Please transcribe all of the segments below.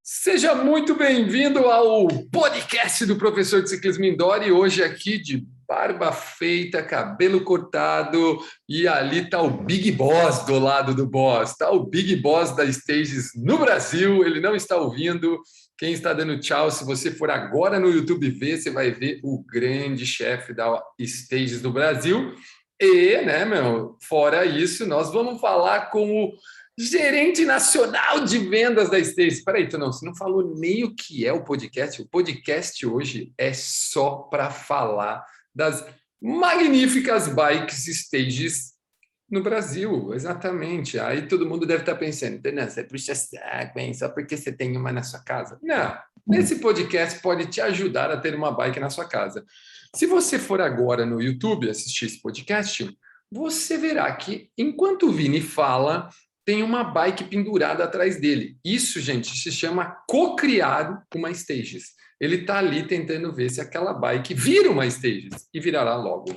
Seja muito bem-vindo ao podcast do professor de ciclismo indoor e hoje aqui de barba feita, cabelo cortado e ali está o Big Boss do lado do Boss, está o Big Boss da Stages no Brasil, ele não está ouvindo, quem está dando tchau, se você for agora no YouTube ver, você vai ver o grande chefe da Stages do Brasil e, fora isso, nós vamos falar com o gerente nacional de vendas da Stages. Espera aí, você não falou nem o que é o podcast. O podcast hoje é só para falar das magníficas bikes Stages no Brasil, exatamente. Aí todo mundo deve estar pensando, não, você puxa saco, hein? Só porque você tem uma na sua casa. Não, esse podcast pode te ajudar a ter uma bike na sua casa. Se você for agora no YouTube assistir esse podcast, você verá que enquanto o Vini fala, tem uma bike pendurada atrás dele. Isso, gente, se chama co-criar uma Stages. Ele está ali tentando ver se aquela bike vira uma Stages e virará logo.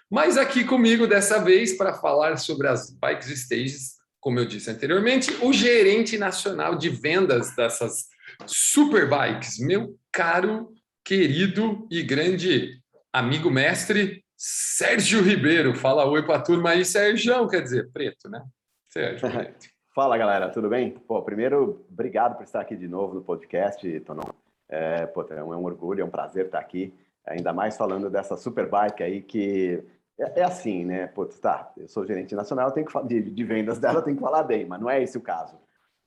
Mas aqui comigo, dessa vez, para falar sobre as bikes Stages, como eu disse anteriormente, o gerente nacional de vendas dessas super bikes, meu caro, querido e grande amigo mestre, Sérgio Ribeiro. Fala oi para a turma aí, Sérgio, quer dizer, preto, né? Sérgio. Fala, galera, tudo bem? Primeiro, obrigado por estar aqui de novo no podcast, Tonon. É um orgulho, é um prazer estar aqui, ainda mais falando dessa super bike aí que é assim, né? Eu sou gerente nacional, tenho que falar de vendas dela, tenho que falar bem, mas não é esse o caso.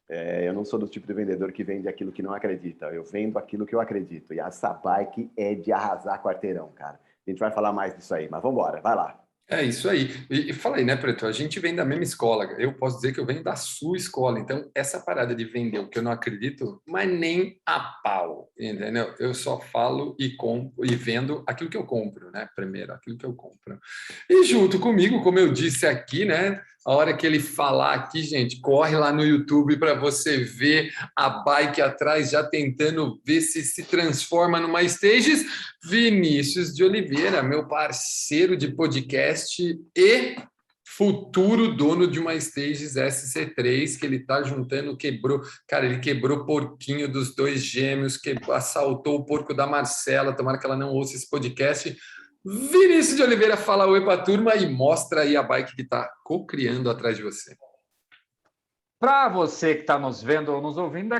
Eu não sou do tipo de vendedor que vende aquilo que não acredita, eu vendo aquilo que eu acredito. E essa bike é de arrasar quarteirão, cara. A gente vai falar mais disso aí, mas vamos embora, vai lá. É isso aí. E fala aí, né, Preto? A gente vem da mesma escola. Eu posso dizer que eu venho da sua escola. Então, essa parada de vender o que eu não acredito, mas nem a pau, entendeu? Eu só falo e compro e vendo aquilo que eu compro, né? Primeiro, aquilo que eu compro. E junto comigo, como eu disse aqui, né? A hora que ele falar aqui, gente, corre lá no YouTube para você ver a bike atrás já tentando ver se transforma numa Stages. Vinícius de Oliveira, meu parceiro de podcast e futuro dono de uma Stages SC3 que ele está juntando, ele quebrou o porquinho dos dois gêmeos, assaltou o porco da Marcela, tomara que ela não ouça esse podcast. Vinícius de Oliveira, fala oi para a turma e mostra aí a bike que está co-criando atrás de você. Para você que está nos vendo ou nos ouvindo,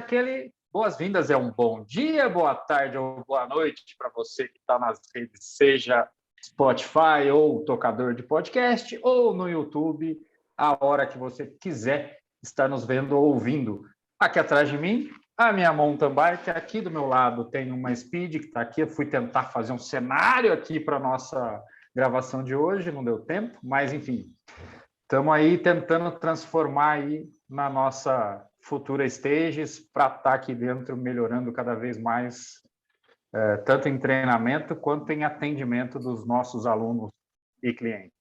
boas-vindas, é um bom dia, boa tarde ou boa noite para você que está nas redes, seja Spotify ou tocador de podcast, ou no YouTube, a hora que você quiser estar nos vendo ou ouvindo. Aqui atrás de mim, a minha mountain bike, aqui do meu lado tem uma Speed que está aqui. Eu fui tentar fazer um cenário aqui para a nossa gravação de hoje, não deu tempo, mas enfim, estamos aí tentando transformar aí na nossa futura Stages para estar aqui dentro melhorando cada vez mais, tanto em treinamento quanto em atendimento dos nossos alunos e clientes.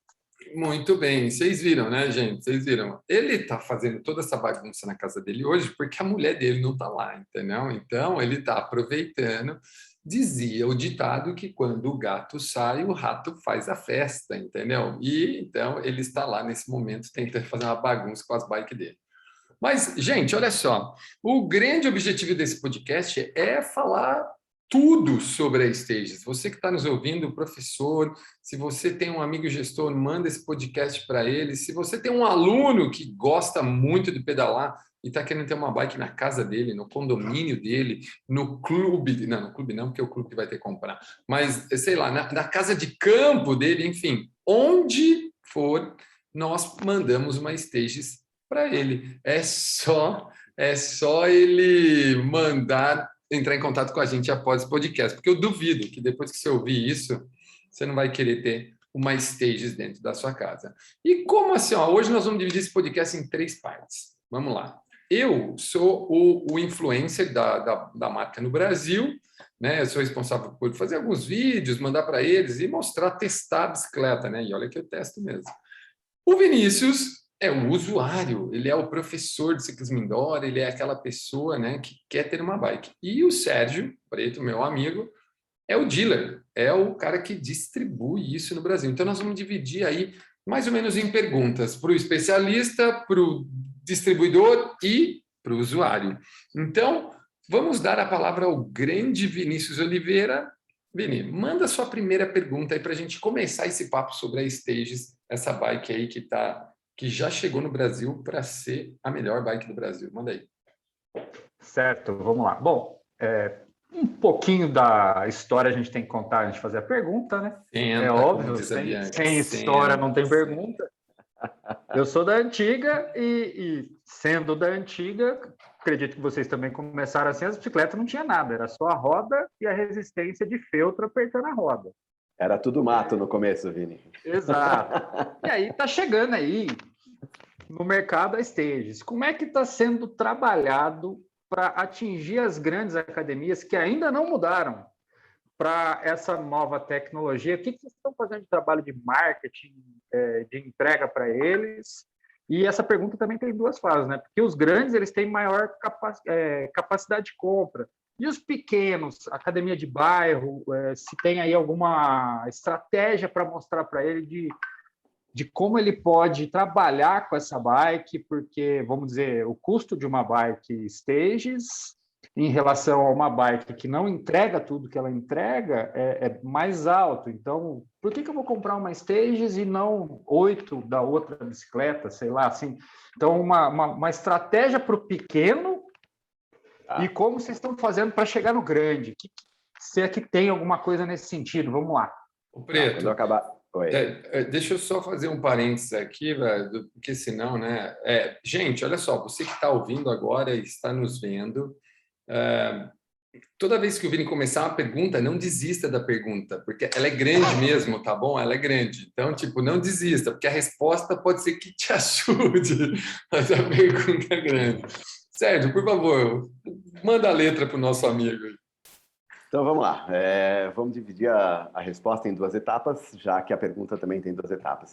Muito bem, vocês viram, né, gente? Vocês viram. Ele está fazendo toda essa bagunça na casa dele hoje porque a mulher dele não está lá, entendeu? Então, ele está aproveitando. Dizia o ditado que quando o gato sai, o rato faz a festa, entendeu? E então ele está lá nesse momento tentando fazer uma bagunça com as bikes dele. Mas, gente, olha só, o grande objetivo desse podcast é falar tudo sobre a Stages. Você que está nos ouvindo, professor, se você tem um amigo gestor, manda esse podcast para ele. Se você tem um aluno que gosta muito de pedalar e está querendo ter uma bike na casa dele, no condomínio dele, no clube, não, no clube não, porque é o clube que vai ter que comprar, mas, sei lá, na casa de campo dele, enfim, onde for, nós mandamos uma Stages para ele. É só ele entrar em contato com a gente após o podcast, porque eu duvido que depois que você ouvir isso, você não vai querer ter uma Stages dentro da sua casa. E como assim? Hoje nós vamos dividir esse podcast em 3 partes. Vamos lá. Eu sou o influencer da marca no Brasil, né? Eu sou responsável por fazer alguns vídeos, mandar para eles e mostrar, testar a bicicleta, né? E olha que eu testo mesmo. O Vinícius é o usuário, ele é o professor de ciclismo indoor, ele é aquela pessoa, né, que quer ter uma bike. E o Sérgio Preto, meu amigo, é o dealer, é o cara que distribui isso no Brasil. Então, nós vamos dividir aí mais ou menos em perguntas para o especialista, para o distribuidor e para o usuário. Então, vamos dar a palavra ao grande Vinícius Oliveira. Vini, manda a sua primeira pergunta aí para a gente começar esse papo sobre a Stages, essa bike aí que já chegou no Brasil para ser a melhor bike do Brasil. Manda aí. Certo, vamos lá. Bom, um pouquinho da história a gente tem que contar antes de fazer a pergunta, né? Senta, Óbvio, diz a Bianca, sem história não tem pergunta. Eu sou da antiga e sendo da antiga, acredito que vocês também começaram assim, as bicicletas não tinha nada, era só a roda e a resistência de feltro apertando a roda. Era tudo mato no começo, Vini. Exato. E aí tá chegando aí no mercado a Stages. Como é que está sendo trabalhado para atingir as grandes academias que ainda não mudaram para essa nova tecnologia? O que vocês estão fazendo de trabalho de marketing, de entrega para eles? E essa pergunta também tem duas fases, né? Porque os grandes eles têm maior capacidade de compra. E os pequenos, academia de bairro, se tem aí alguma estratégia para mostrar para ele de como ele pode trabalhar com essa bike, porque, vamos dizer, o custo de uma bike Stages em relação a uma bike que não entrega tudo que ela entrega é mais alto. Então, por que eu vou comprar uma Stages e não 8 da outra bicicleta, sei lá, assim? Então, uma estratégia para o pequeno e como vocês estão fazendo para chegar no grande. Se é que tem alguma coisa nesse sentido, vamos lá. O Preto, quando eu acabar... deixa eu só fazer um parênteses aqui, velho, porque senão, né? Gente, olha só, você que está ouvindo agora e está nos vendo, toda vez que o Vini começar uma pergunta, não desista da pergunta, porque ela é grande mesmo, tá bom? Ela é grande. Então, tipo, não desista, porque a resposta pode ser que te ajude, mas a pergunta é grande. Sérgio, por favor, manda a letra para o nosso amigo. Então, vamos lá. Vamos dividir a resposta em duas etapas, já que a pergunta também tem duas etapas.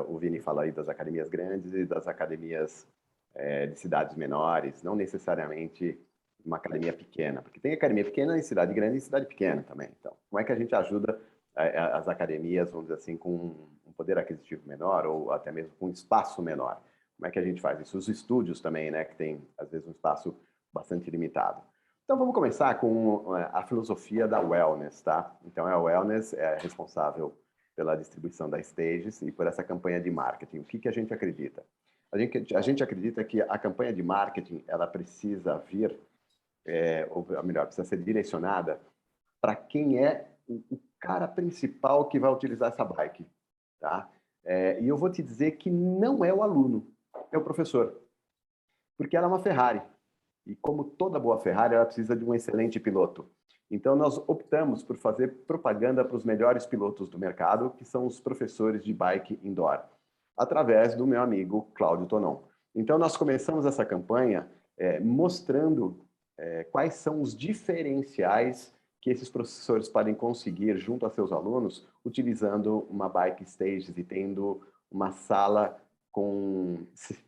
O Vini fala aí das academias grandes e das academias de cidades menores, não necessariamente uma academia pequena, porque tem academia pequena em cidade grande e cidade pequena também. Então, como é que a gente ajuda as academias, vamos dizer assim, com um poder aquisitivo menor ou até mesmo com um espaço menor? Como é que a gente faz isso? Os estúdios também, né, que tem, às vezes, um espaço bastante limitado. Então, vamos começar com a filosofia da Wellness, tá? Então, a Wellness é responsável pela distribuição das Stages e por essa campanha de marketing. O que a gente acredita? A gente acredita que a campanha de marketing, ela precisa vir, ou melhor, precisa ser direcionada para quem é o cara principal que vai utilizar essa bike, tá? E eu vou te dizer que não é o aluno, é o professor. Porque ela é uma Ferrari. E como toda boa Ferrari, ela precisa de um excelente piloto. Então, nós optamos por fazer propaganda para os melhores pilotos do mercado, que são os professores de bike indoor, através do meu amigo Cláudio Tonon. Então, nós começamos essa campanha mostrando quais são os diferenciais que esses professores podem conseguir junto a seus alunos, utilizando uma bike Stages e tendo uma sala com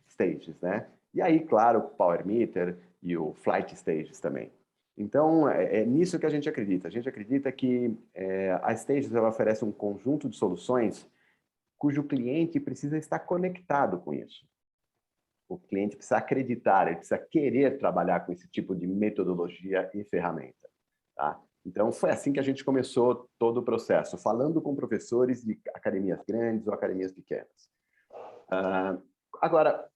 Stages, né? E aí, claro, o Power Meter e o Flight Stages também. Então, é nisso que a gente acredita. A gente acredita que a Stages ela oferece um conjunto de soluções cujo cliente precisa estar conectado com isso. O cliente precisa acreditar, ele precisa querer trabalhar com esse tipo de metodologia e ferramenta. Tá? Então, foi assim que a gente começou todo o processo, falando com professores de academias grandes ou academias pequenas. Agora,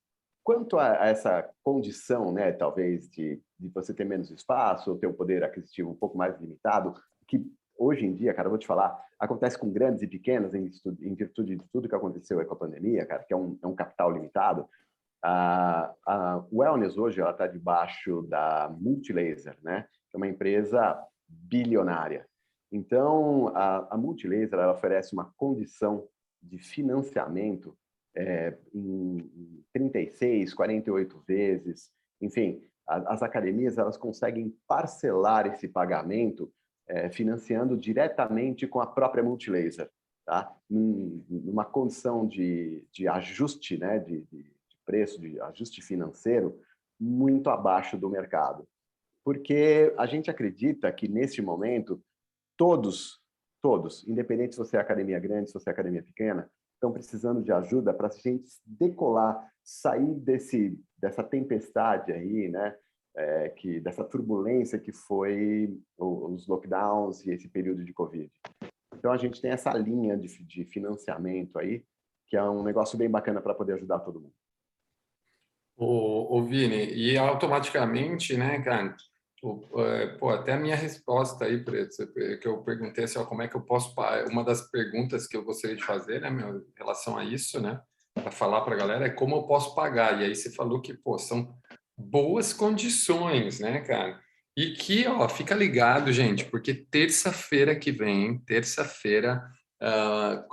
quanto a essa condição, né, talvez, de você ter menos espaço, ou ter um poder aquisitivo um pouco mais limitado, que hoje em dia, cara, eu vou te falar, acontece com grandes e pequenas em virtude de tudo que aconteceu aí com a pandemia, cara, que é um capital limitado. A Wellness hoje ela está debaixo da Multilaser, né, que é uma empresa bilionária. Então, a Multilaser ela oferece uma condição de financiamento em 36, 48 vezes, enfim, as academias elas conseguem parcelar esse pagamento financiando diretamente com a própria Multilaser, tá? Numa condição de ajuste, né, de preço, de ajuste financeiro muito abaixo do mercado. Porque a gente acredita que, neste momento, todos, independente se você é academia grande, se você é academia pequena, estão precisando de ajuda para a gente decolar, sair dessa tempestade aí, né? dessa turbulência que foi os lockdowns e esse período de Covid. Então, a gente tem essa linha de financiamento aí, que é um negócio bem bacana para poder ajudar todo mundo. Ô Vini, e automaticamente, né, cara, até a minha resposta aí, que eu perguntei assim, ó, como é que eu posso, uma das perguntas que eu gostaria de fazer, né, em relação a isso, né, para falar para a galera, é como eu posso pagar. E aí você falou que, são boas condições, né, cara? E que, ó, fica ligado, gente, porque terça-feira que vem,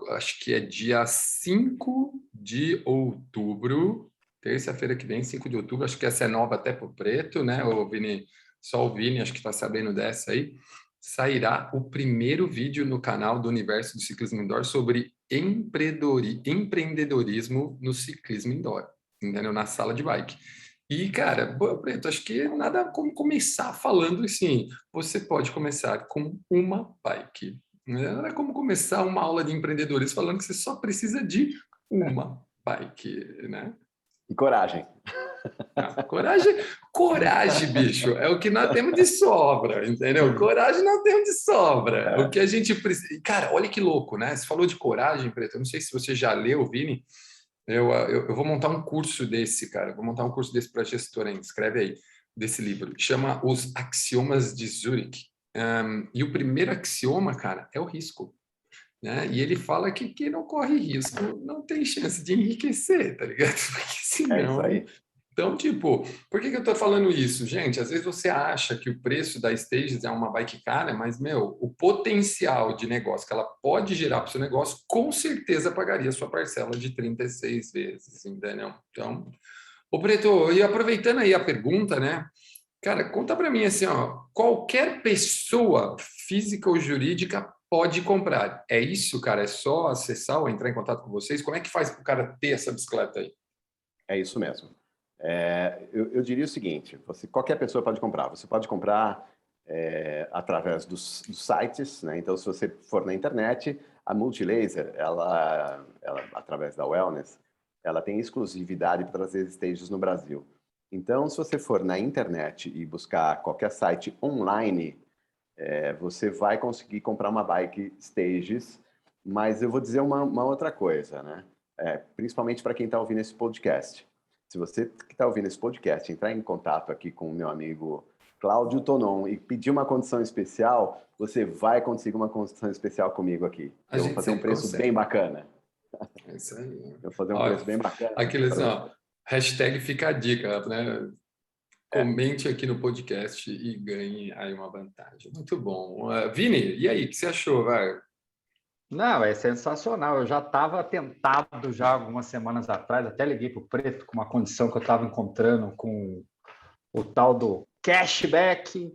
acho que é dia 5 de outubro, terça-feira que vem, 5 de outubro, acho que essa é nova até para o Preto, né, o Vini? Só o Vini, acho que está sabendo dessa aí. Sairá o primeiro vídeo no canal do Universo do Ciclismo Indoor sobre empreendedorismo no ciclismo indoor, entendeu? Na sala de bike. E, cara, Preto, acho que nada como começar falando assim, você pode começar com uma bike. Nada como começar uma aula de empreendedorismo falando que você só precisa de uma bike, né? E coragem. Coragem, bicho, é o que nós temos de sobra, entendeu? Coragem nós temos de sobra. O que a gente precisa. Cara, olha que louco, né? Você falou de coragem, Preto. Eu não sei se você já leu, Vini. Eu vou montar um curso desse, cara. Vou montar um curso desse para gestor, hein? Escreve aí, desse livro. Chama Os Axiomas de Zurich. E o primeiro axioma, cara, é o risco. Né? E ele fala que quem não corre risco não tem chance de enriquecer, tá ligado? Porque senão... É isso aí. Então, tipo, por que eu tô falando isso? Gente, às vezes você acha que o preço da Stages é uma bike cara, mas, o potencial de negócio que ela pode gerar para o seu negócio, com certeza pagaria a sua parcela de 36 vezes, entendeu? Então, Preto, e aproveitando aí a pergunta, né? Cara, conta para mim assim, ó, qualquer pessoa física ou jurídica pode comprar. É isso, cara? É só acessar ou entrar em contato com vocês? Como é que faz para o cara ter essa bicicleta aí? É isso mesmo. Eu diria o seguinte, qualquer pessoa pode comprar. Você pode comprar através dos sites, né? Então, se você for na internet, a Multilaser, ela através da Wellness, ela tem exclusividade para trazer stages no Brasil. Então, se você for na internet e buscar qualquer site online, você vai conseguir comprar uma bike Stages, mas eu vou dizer uma outra coisa, né? Principalmente para quem está ouvindo esse podcast. Se você que está ouvindo esse podcast entrar em contato aqui com o meu amigo Cláudio Tonon e pedir uma condição especial, você vai conseguir uma condição especial comigo aqui. Eu vou fazer um preço bem bacana. É isso aí. Eu vou fazer um preço bem bacana. Aqueles, hashtag fica a dica, né? Comente aqui no podcast e ganhe aí uma vantagem. Muito bom. Vini, e aí, o que você achou, vai? Não, é sensacional. Eu já estava tentado já algumas semanas atrás, até liguei para o Preto com uma condição que eu estava encontrando com o tal do cashback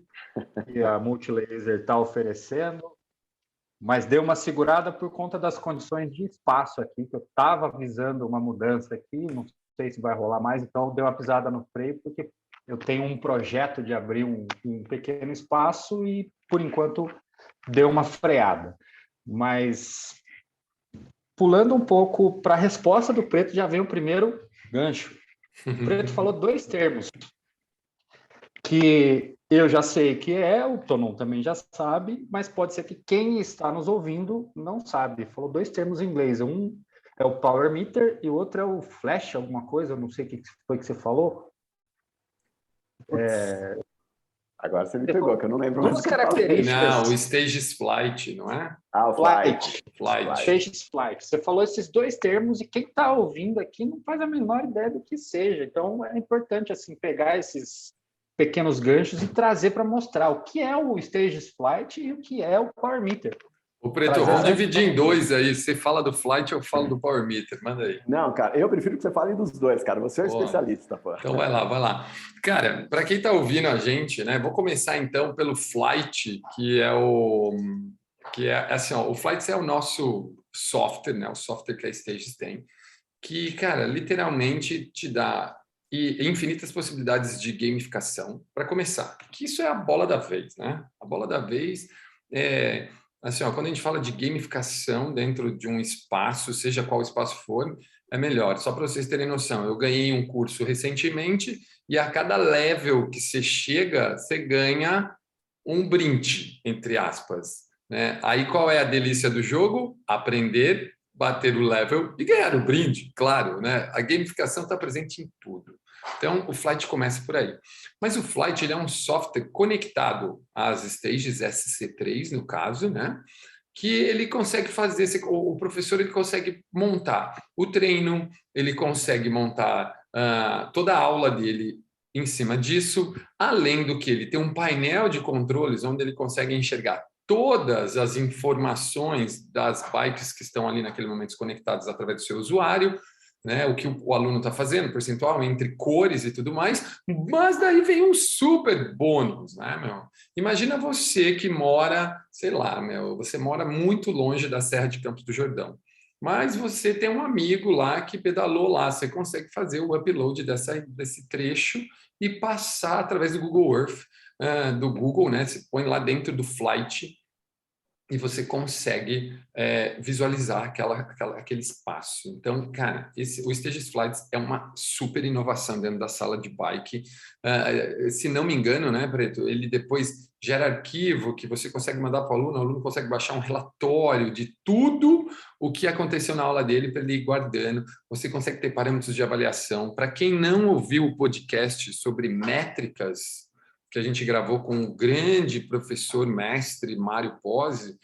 que a Multilaser está oferecendo, mas deu uma segurada por conta das condições de espaço aqui, que eu estava visando uma mudança aqui, não sei se vai rolar mais, então deu uma pisada no freio, porque eu tenho um projeto de abrir um pequeno espaço e, por enquanto, deu uma freada. Mas, pulando um pouco para a resposta do Preto, já vem o primeiro gancho. O Preto falou 2 termos que eu já sei que o Tonon também já sabe, mas pode ser que quem está nos ouvindo não sabe. Ele falou 2 termos em inglês. Um é o Power Meter e o outro é o Flash, alguma coisa, eu não sei o que foi que você falou. Agora você me pegou, que eu não lembro mais. 2 características. Não, o Stages Flight, não é? O Flight. Stages Flight. Você falou esses 2 termos e quem está ouvindo aqui não faz a menor ideia do que seja. Então, é importante assim pegar esses pequenos ganchos e trazer para mostrar o que é o Stages Flight e o que é o Power Meter. Preto, vamos dividir em 2 aí. Você fala do Flight, eu falo do Power Meter. Manda aí. Não, cara, eu prefiro que você fale dos 2, cara. Você é o especialista, pô. Então vai lá. Cara, para quem está ouvindo a gente, né? Vou começar então pelo Flight, que é assim, o Flight é o nosso software, né? O software que a Stages tem, que, cara, literalmente te dá infinitas possibilidades de gamificação para começar. Que isso é a bola da vez, né? A bola da vez é assim, quando a gente fala de gamificação dentro de um espaço, seja qual espaço for, é melhor. Só para vocês terem noção, eu ganhei um curso recentemente e a cada level que você chega, você ganha um brinde, entre aspas, né? Aí qual é a delícia do jogo? Aprender, bater o level e ganhar o brinde, claro, né? A gamificação está presente em tudo. Então, o Flight começa por aí. Mas o Flight ele é um software conectado às stages SC3, no caso, né? Que ele consegue fazer, o professor ele consegue montar o treino, ele consegue montar toda a aula dele em cima disso, além do que ele tem um painel de controles onde ele consegue enxergar todas as informações das bikes que estão ali naquele momento conectadas através do seu usuário, né, o que o aluno está fazendo, percentual entre cores e tudo mais, mas daí vem um super bônus, né, meu? Imagina você que mora, sei lá, meu, você mora muito longe da Serra de Campos do Jordão, mas você tem um amigo lá que pedalou lá, você consegue fazer o upload desse trecho e passar através do Google Earth, do Google, né? Você põe lá dentro do Flight e você consegue visualizar aquele espaço. Então, cara, o Stages Flights é uma super inovação dentro da sala de bike. Se não me engano, né, Preto, ele depois gera arquivo que você consegue mandar para o aluno consegue baixar um relatório de tudo o que aconteceu na aula dele para ele ir guardando. Você consegue ter parâmetros de avaliação. Para quem não ouviu o podcast sobre métricas, que a gente gravou com o grande professor mestre Mário Pozzi,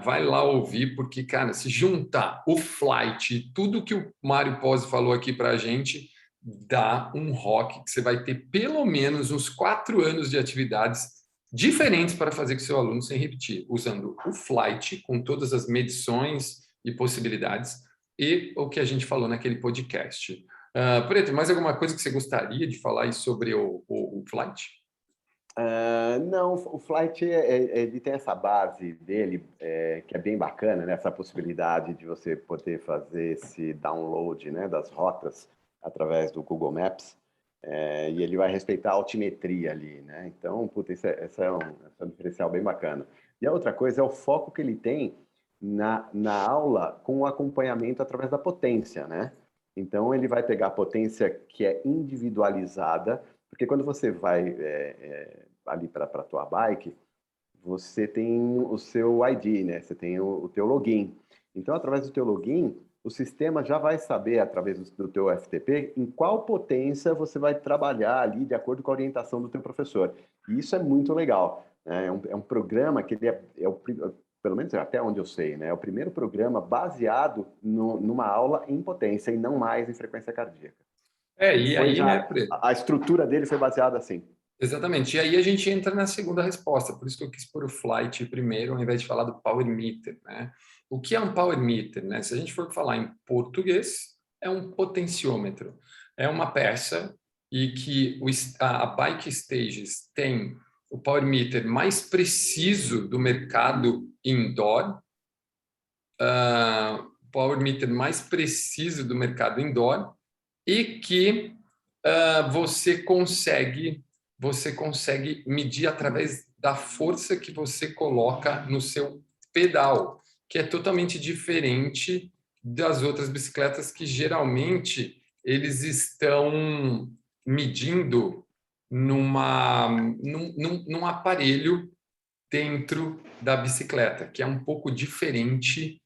vai lá ouvir, porque, cara, se juntar o Flight e tudo que o Mário Pozzi falou aqui para a gente, dá um rock que você vai ter pelo menos uns 4 anos de atividades diferentes para fazer com seu aluno sem repetir, usando o Flight com todas as medições e possibilidades e o que a gente falou naquele podcast. Preto, mais alguma coisa que você gostaria de falar aí sobre o Flight? Não, o Flight ele tem essa base dele que é bem bacana, né? Essa possibilidade de você poder fazer esse download, né, das rotas através do Google Maps, e ele vai respeitar a altimetria ali, né? Então, puta, esse é um diferencial bem bacana. E a outra coisa é o foco que ele tem na aula com o acompanhamento através da potência, né? Então, ele vai pegar a potência que é individualizada, porque quando você vai ali para a tua bike, você tem o seu ID, né? Você tem o teu login. Então, através do teu login, o sistema já vai saber, através do teu FTP, em qual potência você vai trabalhar ali de acordo com a orientação do teu professor. E isso é muito legal, né? É um programa que ele pelo menos até onde eu sei, né? É o primeiro programa baseado numa aula em potência e não mais em frequência cardíaca. E aí, né, Preto? A estrutura dele foi baseada assim. Exatamente. E aí a gente entra na segunda resposta, por isso que eu quis pôr o Flight primeiro, ao invés de falar do Power Meter, né? O que é um Power Meter, né? Se a gente for falar em português, é um potenciômetro. É uma peça e que a Bike Stages tem o Power Meter mais preciso do mercado indoor, Power Meter mais preciso do mercado indoor e que você consegue medir através da força que você coloca no seu pedal, que é totalmente diferente das outras bicicletas que geralmente eles estão medindo num aparelho dentro da bicicleta, que é um pouco diferente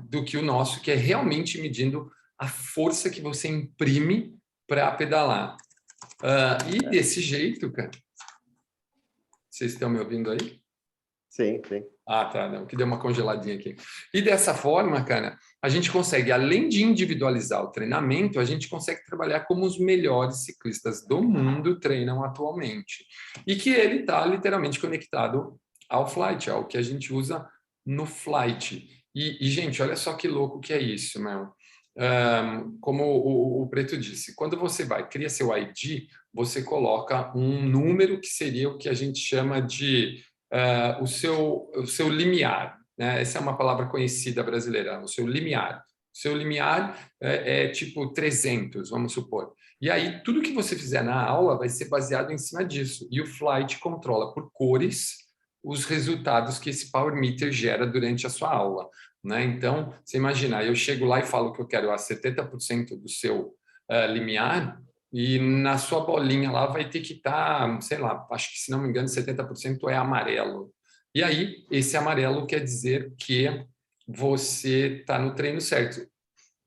do que o nosso, que é realmente medindo a força que você imprime para pedalar. E desse jeito, cara... Vocês estão me ouvindo aí? Sim, sim. Tá, não, que deu uma congeladinha aqui. E dessa forma, cara, a gente consegue, além de individualizar o treinamento, a gente consegue trabalhar como os melhores ciclistas do mundo treinam atualmente. E que ele está literalmente conectado ao Flight, ao que a gente usa no Flight. E, gente, olha só que louco que é isso, meu. Como o Preto disse, quando você cria seu ID, você coloca um número que seria o que a gente chama de o seu limiar, né? Essa é uma palavra conhecida brasileira, o seu limiar. O seu limiar é tipo 300, vamos supor. E aí, tudo que você fizer na aula vai ser baseado em cima disso. E o Flight controla por cores os resultados que esse Power Meter gera durante a sua aula, né? Então, você imagina, eu chego lá e falo que eu quero a 70% do seu limiar, e na sua bolinha lá vai ter que estar, sei lá, acho que se não me engano, 70% é amarelo. E aí, esse amarelo quer dizer que você está no treino certo,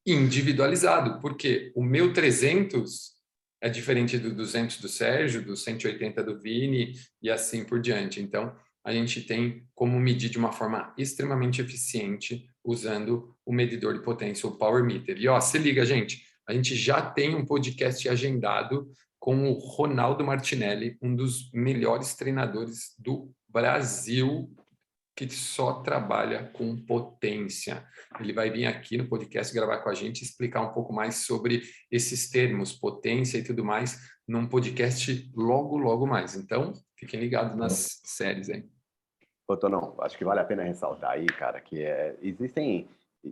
individualizado, porque o meu 300 é diferente do 200 do Sérgio, do 180 do Vini e assim por diante. Então, a gente tem como medir de uma forma extremamente eficiente usando o medidor de potência, o Power Meter. E ó, se liga, gente, a gente já tem um podcast agendado com o Ronaldo Martinelli, um dos melhores treinadores do Brasil, que só trabalha com potência. Ele vai vir aqui no podcast gravar com a gente e explicar um pouco mais sobre esses termos, potência e tudo mais, num podcast logo, logo mais. Então, fiquem ligados nas séries aí. Não, acho que vale a pena ressaltar aí, cara, que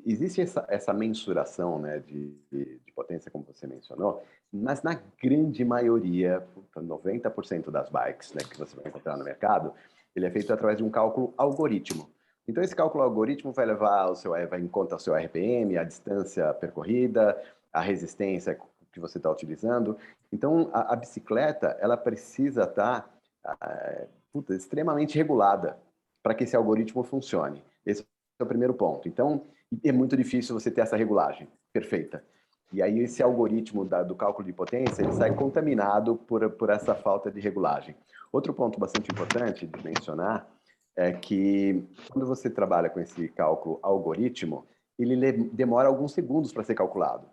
existe essa mensuração, né, de potência, como você mencionou, mas na grande maioria, 90% das bikes, né, que você vai encontrar no mercado, ele é feito através de um cálculo algoritmo. Então, esse cálculo algoritmo vai em conta o seu RPM, a distância percorrida, a resistência que você está utilizando. Então, a bicicleta, ela precisa estar extremamente regulada para que esse algoritmo funcione. Esse é o primeiro ponto. Então, é muito difícil você ter essa regulagem perfeita. E aí esse algoritmo do cálculo de potência, ele sai contaminado por essa falta de regulagem. Outro ponto bastante importante de mencionar é que quando você trabalha com esse cálculo algoritmo, ele demora alguns segundos para ser calculado.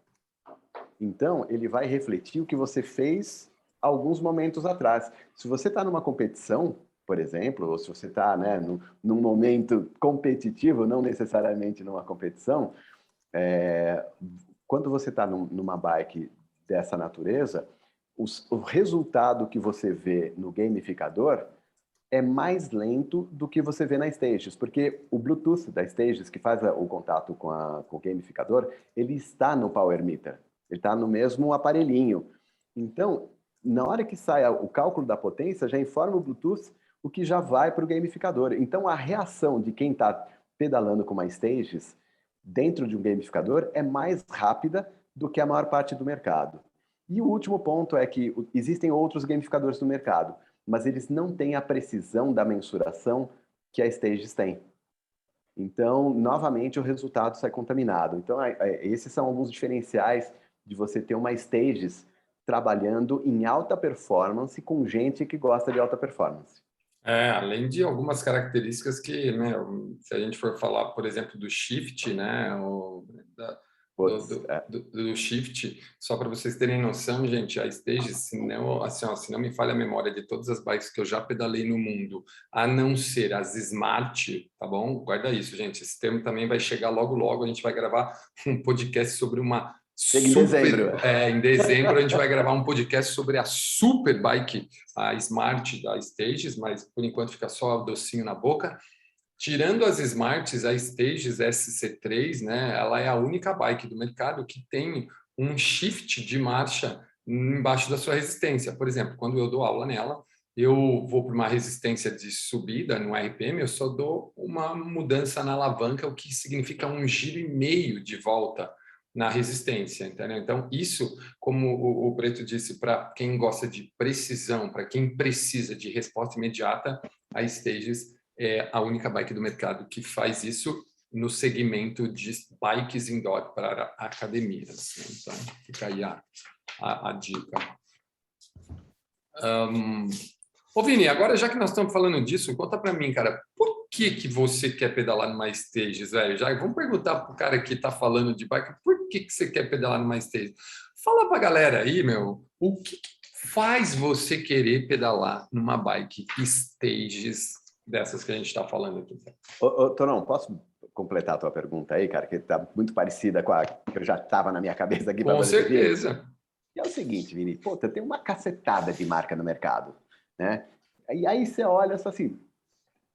Então, ele vai refletir o que você fez alguns momentos atrás. Se você está numa competição, por exemplo, ou se você está, né, num momento competitivo, não necessariamente numa competição, quando você está numa bike dessa natureza, o resultado que você vê no gamificador é mais lento do que você vê na Stages, porque o Bluetooth da Stages, que faz o contato com o gamificador, ele está no Power Meter, ele está no mesmo aparelhinho. Então, na hora que sai o cálculo da potência, já informa o Bluetooth o que já vai para o gamificador. Então, a reação de quem está pedalando com uma Stages dentro de um gamificador é mais rápida do que a maior parte do mercado. E o último ponto é que existem outros gamificadores no mercado, mas eles não têm a precisão da mensuração que a Stages tem. Então, novamente, o resultado sai contaminado. Então, esses são alguns diferenciais de você ter uma Stages trabalhando em alta performance com gente que gosta de alta performance. Além de algumas características que, né, se a gente for falar, por exemplo, do shift, né, do shift, só para vocês terem noção, gente, a Stage, se não me falha a memória de todas as bikes que eu já pedalei no mundo, a não ser as Smart, tá bom? Guarda isso, gente, esse termo também vai chegar logo, logo, a gente vai gravar um podcast sobre uma Chega em dezembro. Em dezembro a gente vai gravar um podcast sobre a super bike, a Smart da Stages, mas por enquanto fica só docinho na boca. Tirando as Smarts, a Stages SC3, né, ela é a única bike do mercado que tem um shift de marcha embaixo da sua resistência. Por exemplo, quando eu dou aula nela, eu vou para uma resistência de subida no RPM, eu só dou uma mudança na alavanca, o que significa um giro e meio de volta na resistência, entendeu? Então, isso, como o Preto disse, para quem gosta de precisão, para quem precisa de resposta imediata, a Stages é a única bike do mercado que faz isso no segmento de bikes indoor para academias. Né? Então, fica aí a dica. Ô, Vini, agora já que nós estamos falando disso, conta para mim, cara, por que você quer pedalar numa Stages, velho? Já vamos perguntar para o cara que está falando de bike, por que você quer pedalar numa Stages? Fala para a galera aí, meu, o que faz você querer pedalar numa bike Stages dessas que a gente está falando aqui? Tonão, posso completar a tua pergunta aí, cara, que está muito parecida com a que eu já estava na minha cabeça aqui. Com certeza. E é o seguinte, Vini, tem uma cacetada de marca no mercado, né? E aí você olha só assim,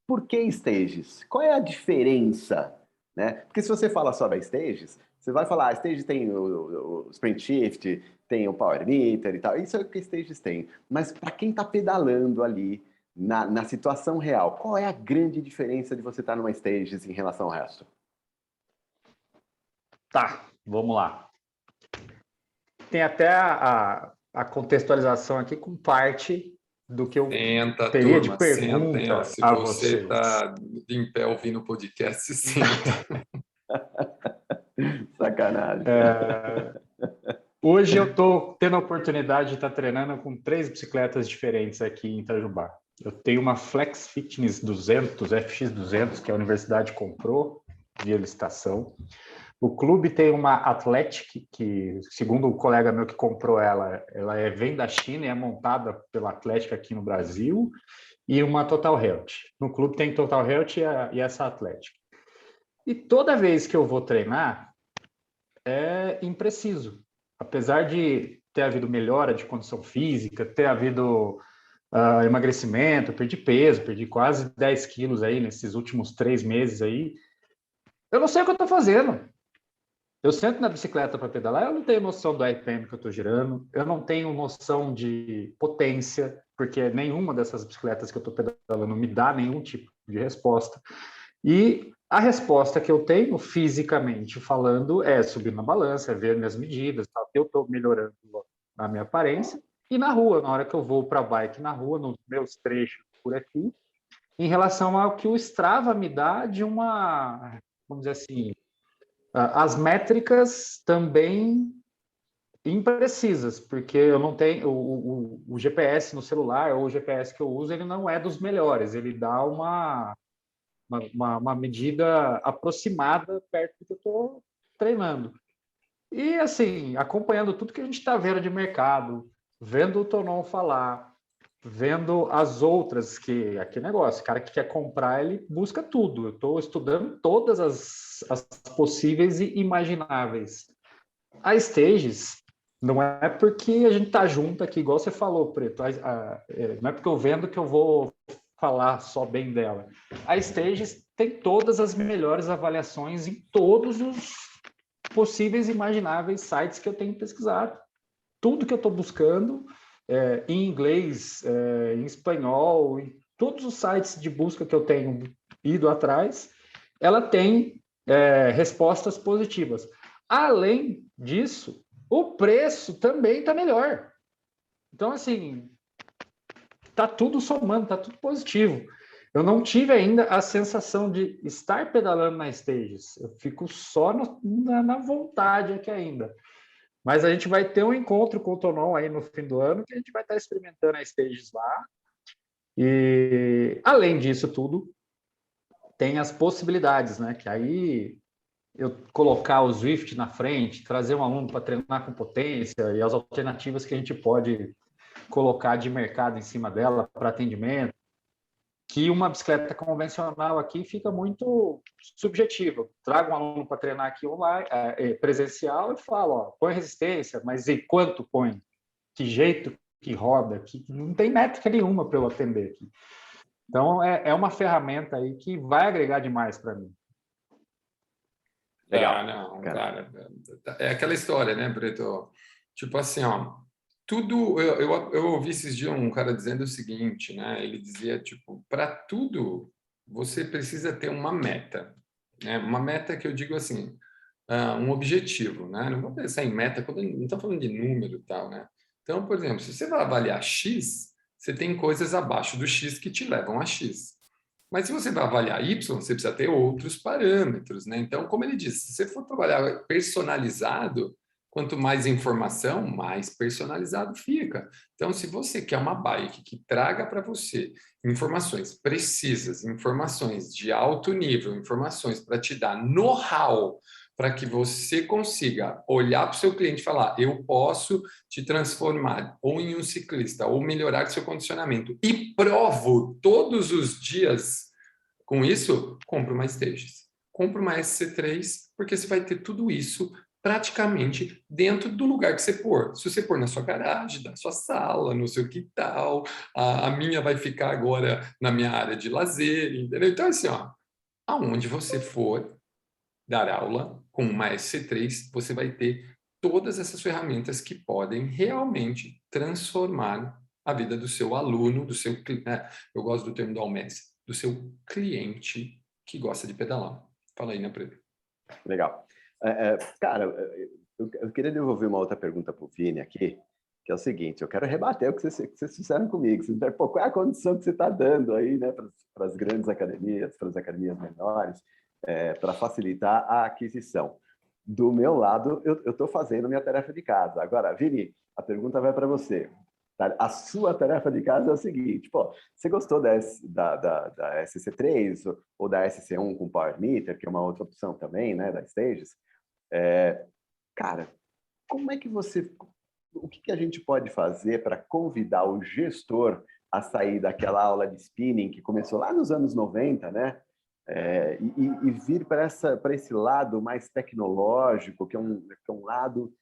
por que Stages? Qual é a diferença? Né? Porque se você fala só da Stages, você vai falar, a Stages tem o Sprint Shift, tem o Power Meter e tal, isso é o que a Stages tem. Mas para quem está pedalando ali, na situação real, qual é a grande diferença de você estar numa Stages em relação ao resto? Tá, vamos lá. Tem até a a contextualização aqui com parte do que eu Senta, teria de turma, sentem. Ó, pergunta se a você vocês. está em pé ouvindo o podcast, senta. Sacanagem. Hoje eu estou tendo a oportunidade de estar treinando com 3 bicicletas diferentes aqui em Itajubá. Eu tenho uma Flex Fitness 200, FX200, que a universidade comprou via licitação. O clube tem uma Athletic, que, segundo o colega meu que comprou ela vem da China e é montada pela Athletic aqui no Brasil, e uma Total Health. No clube tem Total Health e essa Athletic. E toda vez que eu vou treinar, é impreciso. Apesar de ter havido melhora de condição física, ter havido emagrecimento, perdi quase 10 quilos aí nesses últimos 3 meses aí, eu não sei o que eu estou fazendo. Eu sento na bicicleta para pedalar, eu não tenho noção do RPM que eu estou girando, eu não tenho noção de potência, porque nenhuma dessas bicicletas que eu estou pedalando me dá nenhum tipo de resposta. E a resposta que eu tenho, fisicamente falando, é subir na balança, é ver minhas medidas, tá? Eu estou melhorando a minha aparência. E na rua, na hora que eu vou para a bike na rua, nos meus trechos por aqui, em relação ao que o Strava me dá de uma, vamos dizer assim, as métricas também imprecisas, porque eu não tenho o GPS no celular ou o GPS que eu uso, ele não é dos melhores, ele dá uma medida aproximada perto do que eu estou treinando. E, assim, acompanhando tudo que a gente está vendo de mercado, vendo o Tonon falar, vendo as outras, que aquele negócio, o cara que quer comprar, ele busca tudo. Eu estou estudando todas as possíveis e imagináveis. A Stages não é porque a gente está junto aqui, igual você falou, Preto, não é porque eu vendo que eu vou falar só bem dela. A Stages tem todas as melhores avaliações em todos os possíveis e imagináveis sites que eu tenho pesquisado. Tudo que eu estou buscando, em inglês, em espanhol, em todos os sites de busca que eu tenho ido atrás, ela tem respostas positivas. Além disso, o preço também está melhor. Então, assim, está tudo somando, está tudo positivo. Eu não tive ainda a sensação de estar pedalando na Stages. Eu fico só na vontade aqui ainda. Mas a gente vai ter um encontro com o Tonon aí no fim do ano, que a gente vai estar experimentando a Stages lá. E, além disso tudo, tem as possibilidades, né? Que aí eu colocar o Zwift na frente, trazer um aluno para treinar com potência e as alternativas que a gente pode colocar de mercado em cima dela para atendimento, que uma bicicleta convencional aqui fica muito subjetiva. Trago um aluno para treinar aqui online, presencial, e falo, ó, põe resistência, mas e quanto põe? Que jeito que roda? Que não tem métrica nenhuma para eu atender aqui. Então, é uma ferramenta aí que vai agregar demais para mim. Legal. Não, cara. É aquela história, né, Preto? Tipo assim, ó, tudo. Eu ouvi esses dias um cara dizendo o seguinte, né? Ele dizia, tipo, para tudo você precisa ter uma meta, né? Uma meta que eu digo assim, um objetivo, né? Não vou pensar em meta, quando não estou falando de número e tal, né? Então, por exemplo, se você vai avaliar X, você tem coisas abaixo do X que te levam a X. Mas se você vai avaliar Y, você precisa ter outros parâmetros, né? Então, como ele disse, se você for trabalhar personalizado, quanto mais informação, mais personalizado fica. Então, se você quer uma bike que traga para você informações precisas, informações de alto nível, informações para te dar know-how, para que você consiga olhar para o seu cliente e falar: eu posso te transformar ou em um ciclista, ou melhorar seu condicionamento, e provo todos os dias com isso, compra uma Stages. Compra uma SC3, porque você vai ter tudo isso praticamente dentro do lugar que você pôr. Se você pôr na sua garagem, na sua sala, no seu quintal, a minha vai ficar agora na minha área de lazer, entendeu? Então, assim, ó, aonde você for dar aula com uma SC3, você vai ter todas essas ferramentas que podem realmente transformar a vida do seu aluno, do seu eu gosto do termo do Almes, do seu cliente que gosta de pedalar. Fala aí, né, Pedro? Legal. Cara, eu queria devolver uma outra pergunta para o Vini aqui, que é o seguinte, eu quero rebater o que vocês fizeram comigo. Vocês disseram, pô, qual é a condição que você está dando aí, né, para as grandes academias, para as academias menores, para facilitar a aquisição? Do meu lado, eu estou fazendo minha tarefa de casa. Agora, Vini, a pergunta vai para você. A sua tarefa de casa é o seguinte, pô, você gostou da SC3 ou da SC1 com Power Meter, que é uma outra opção também, né, da Stages? Cara, como é que o que a gente pode fazer para convidar o gestor a sair daquela aula de spinning que começou lá nos anos 90, né? E vir para esse lado mais tecnológico, que é um lado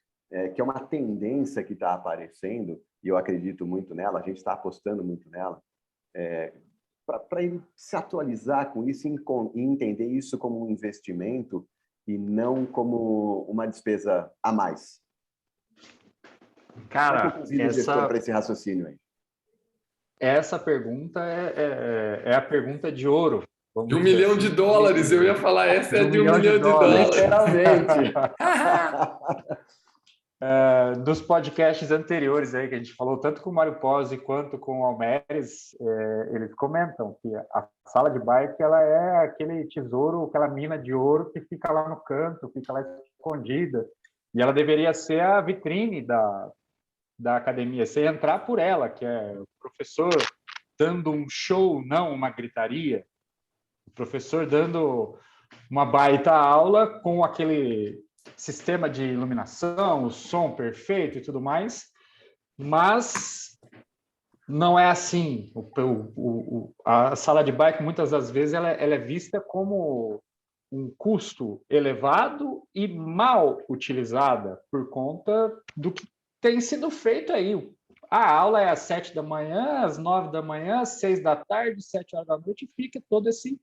que é uma tendência que está aparecendo, e eu acredito muito nela, a gente está apostando muito nela, para ele se atualizar com isso e entender isso como um investimento e não como uma despesa a mais. Cara, como é que eu convido o gestor para esse raciocínio aí? Essa pergunta é a pergunta de ouro. De $1 milhão, eu ia falar, essa é de $1 milhão. Literalmente. Dos podcasts anteriores aí, que a gente falou tanto com o Mário Pozzi quanto com o Almeres, eles comentam que a sala de bike ela é aquele tesouro, aquela mina de ouro que fica lá no canto, fica lá escondida, e ela deveria ser a vitrine da academia, você entrar por ela, que é o professor dando um show, não uma gritaria, o professor dando uma baita aula com aquele sistema de iluminação, o som perfeito e tudo mais, mas não é assim. A sala de bike, muitas das vezes, ela é vista como um custo elevado e mal utilizada por conta do que tem sido feito aí. A aula é às 7 da manhã, às 9 da manhã, às 6 da tarde, 7 horas da noite, e fica todo esse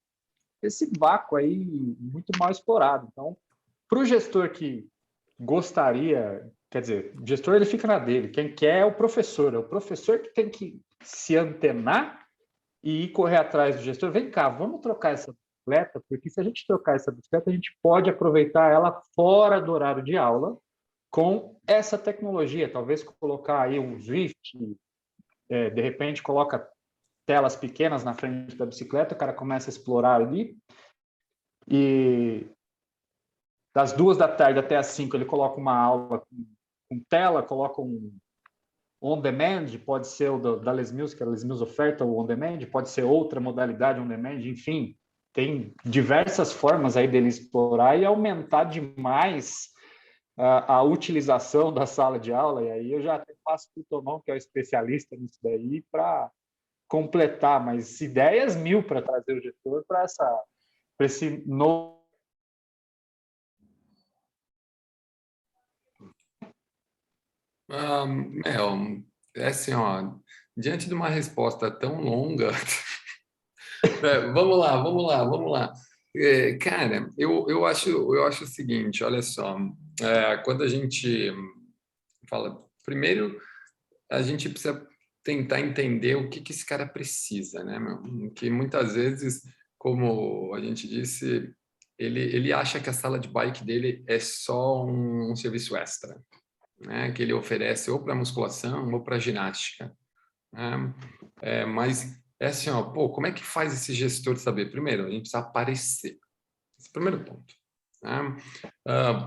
vácuo aí muito mal explorado. Então, para o gestor que gostaria, quer dizer, o gestor ele fica na dele, quem quer é o professor que tem que se antenar e ir correr atrás do gestor. Vem cá, vamos trocar essa bicicleta, porque se a gente trocar essa bicicleta, a gente pode aproveitar ela fora do horário de aula com essa tecnologia, talvez colocar aí um Zwift, de repente coloca telas pequenas na frente da bicicleta, o cara começa a explorar ali, e das 2 da tarde até as 5 ele coloca uma aula com tela, coloca um on-demand, pode ser o da Les Mills, que a Les Mills oferta o on-demand, pode ser outra modalidade on-demand, enfim, tem diversas formas aí dele explorar e aumentar demais a utilização da sala de aula, e aí eu já passo para o Tomão, que é o especialista nisso daí, para completar, mas ideias mil para trazer o gestor para esse novo. Mel, é assim, ó, diante de uma resposta tão longa, vamos lá. Cara, eu acho o seguinte, olha só, quando a gente fala, primeiro a gente precisa tentar entender o que esse cara precisa, né, meu? Que muitas vezes, como a gente disse, ele acha que a sala de bike dele é só um serviço extra, né, que ele oferece ou para musculação ou para ginástica, né? Mas é assim, ó, pô, como é que faz esse gestor saber? Primeiro, a gente precisa aparecer. Esse é o primeiro ponto, né?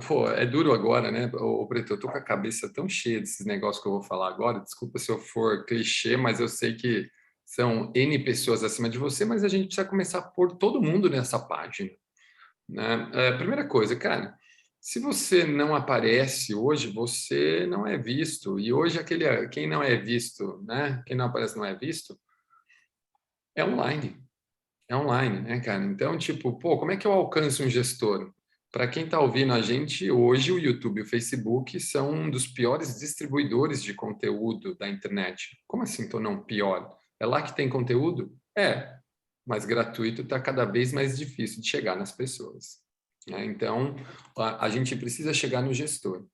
Pô, é duro agora, né? Ô, Preto, eu tô com a cabeça tão cheia desses negócios que eu vou falar agora. Desculpa se eu for clichê, mas eu sei que são N pessoas acima de você, mas a gente precisa começar a pôr todo mundo nessa página, né? Primeira coisa, cara, se você não aparece hoje, você não é visto. E hoje quem não é visto, né? Quem não aparece não é visto, é online. É online, né, cara? Então, tipo, pô, como é que eu alcanço um gestor? Para quem está ouvindo a gente, hoje o YouTube e o Facebook são um dos piores distribuidores de conteúdo da internet. Como assim, tô não pior? É lá que tem conteúdo? Mas gratuito está cada vez mais difícil de chegar nas pessoas, né? Então, a gente precisa chegar no gestor.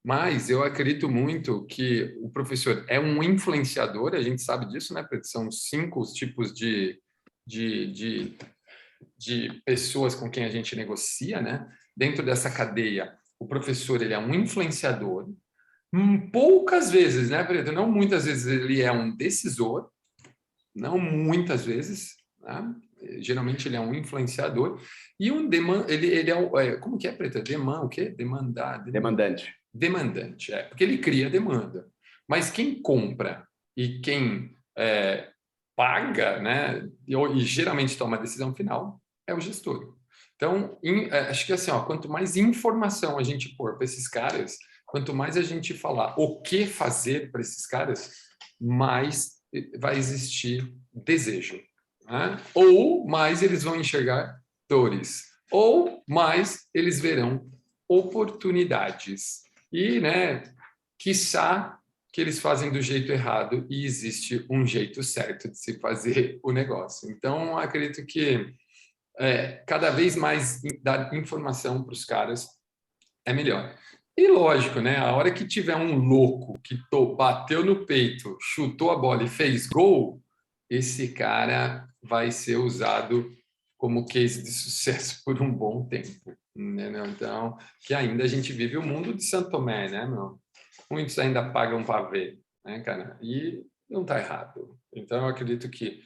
Mas eu acredito muito que o professor é um influenciador, a gente sabe disso, né? Porque são 5 tipos de pessoas com quem a gente negocia, né? Dentro dessa cadeia, o professor ele é um influenciador, Poucas vezes, né, Preto? Não muitas vezes ele é um decisor, não muitas vezes, né? Geralmente ele é um influenciador e ele é, como que é, Preto? O quê? Demandante. Demandante, porque ele cria demanda. Mas quem compra e quem paga, né, e geralmente toma a decisão final, é o gestor. Então, acho que assim, quanto mais informação a gente pôr para esses caras, quanto mais a gente falar o que fazer para esses caras, mais vai existir desejo, né? Ou mais eles vão enxergar dores, ou mais eles verão oportunidades. E, né, quiçá que eles fazem do jeito errado e existe um jeito certo de se fazer o negócio. Então, acredito que cada vez mais dar informação para os caras é melhor. E lógico, né? A hora que tiver um louco que bateu no peito, chutou a bola e fez gol, esse cara vai ser usado como case de sucesso por um bom tempo, né? Então, que ainda a gente vive o mundo de Santo Tomé, né, meu? Muitos ainda pagam para ver, né, cara? E não está errado. Então, eu acredito que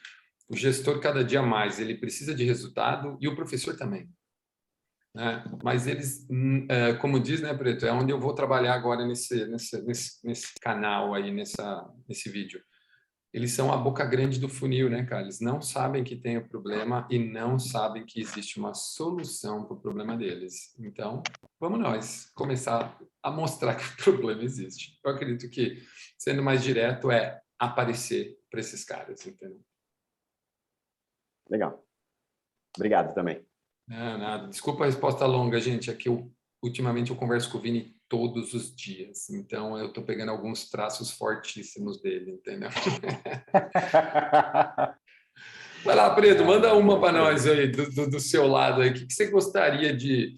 o gestor, cada dia mais, ele precisa de resultado e o professor também, né? Mas eles, como diz, né, Preto, é onde eu vou trabalhar agora nesse canal aí, nesse vídeo. Eles são a boca grande do funil, né, cara? Eles não sabem que tem o problema e não sabem que existe uma solução para o problema deles. Então, vamos nós começar a mostrar que o problema existe. Eu acredito que, sendo mais direto, é aparecer para esses caras, entendeu? Legal. Obrigado também. Não, nada. Desculpa a resposta longa, gente. É que ultimamente eu converso com o Vini todos os dias. Então, eu estou pegando alguns traços fortíssimos dele, entendeu? Vai lá, Preto, manda uma para nós aí, do seu lado aí. O que você gostaria de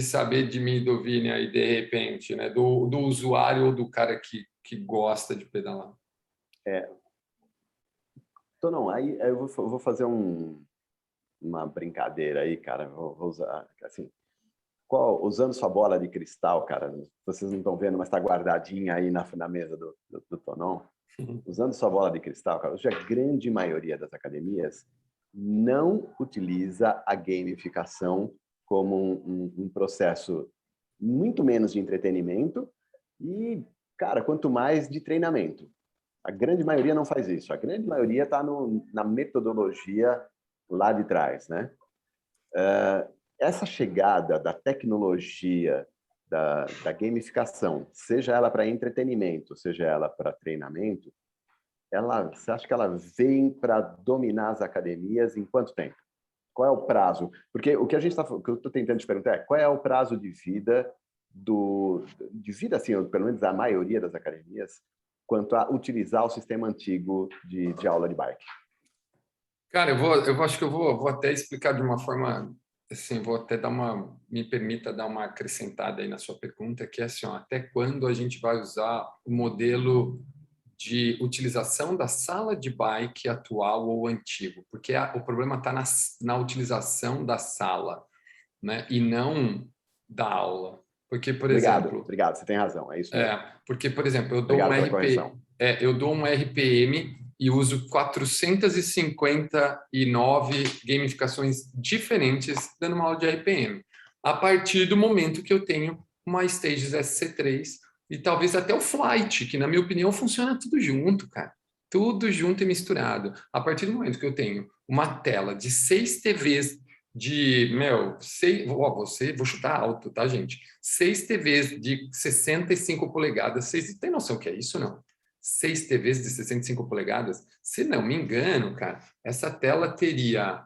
saber de mim e do Vini aí, de repente, né? Do usuário ou do cara que gosta de pedalar? Então, não, aí eu vou fazer uma brincadeira aí, cara. Vou usar, assim, usando sua bola de cristal, cara, vocês não estão vendo, mas está guardadinha aí na mesa do Tonon. Usando sua bola de cristal, cara, hoje a grande maioria das academias não utiliza a gamificação como um processo muito menos de entretenimento e, cara, quanto mais de treinamento. A grande maioria não faz isso. A grande maioria está na metodologia lá de trás, né? Essa chegada da tecnologia, da gamificação, seja ela para entretenimento, seja ela para treinamento, você acha que ela vem para dominar as academias em quanto tempo? Qual é o prazo? Porque o que eu estou tentando te perguntar é qual é o prazo de vida assim, pelo menos da maioria das academias, quanto a utilizar o sistema antigo de aula de bike? Cara, eu acho que eu vou até explicar de uma forma, assim, vou até me permita dar uma acrescentada aí na sua pergunta, que é assim, até quando a gente vai usar o modelo de utilização da sala de bike atual ou antigo? Porque o problema está na utilização da sala, né, e não da aula. Porque, por exemplo... Obrigado, você tem razão, é isso mesmo. Porque, por exemplo, eu dou um RPM e uso 459 gamificações diferentes dando uma aula de RPM. A partir do momento que eu tenho uma Stages SC3 e talvez até o Flight, que na minha opinião funciona tudo junto, cara. Tudo junto e misturado. A partir do momento que eu tenho uma tela de 6 TVs vou chutar alto, tá, gente? 6 TVs de 65 polegadas. Vocês têm noção o que é isso, não? 6 TVs de 65 polegadas? Se não me engano, cara, essa tela teria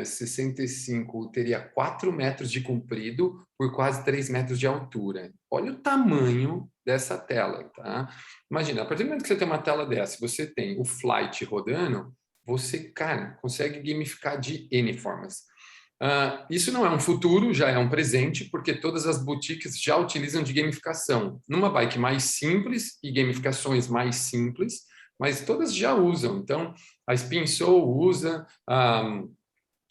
65, teria 4 metros de comprido por quase 3 metros de altura. Olha o tamanho dessa tela, tá? Imagina, a partir do momento que você tem uma tela dessa, você tem o Flight rodando, você, cara, consegue gamificar de N formas. Isso não é um futuro, já é um presente, porque todas as boutiques já utilizam de gamificação. Numa bike mais simples e gamificações mais simples, mas todas já usam. Então, a Spin Soul usa,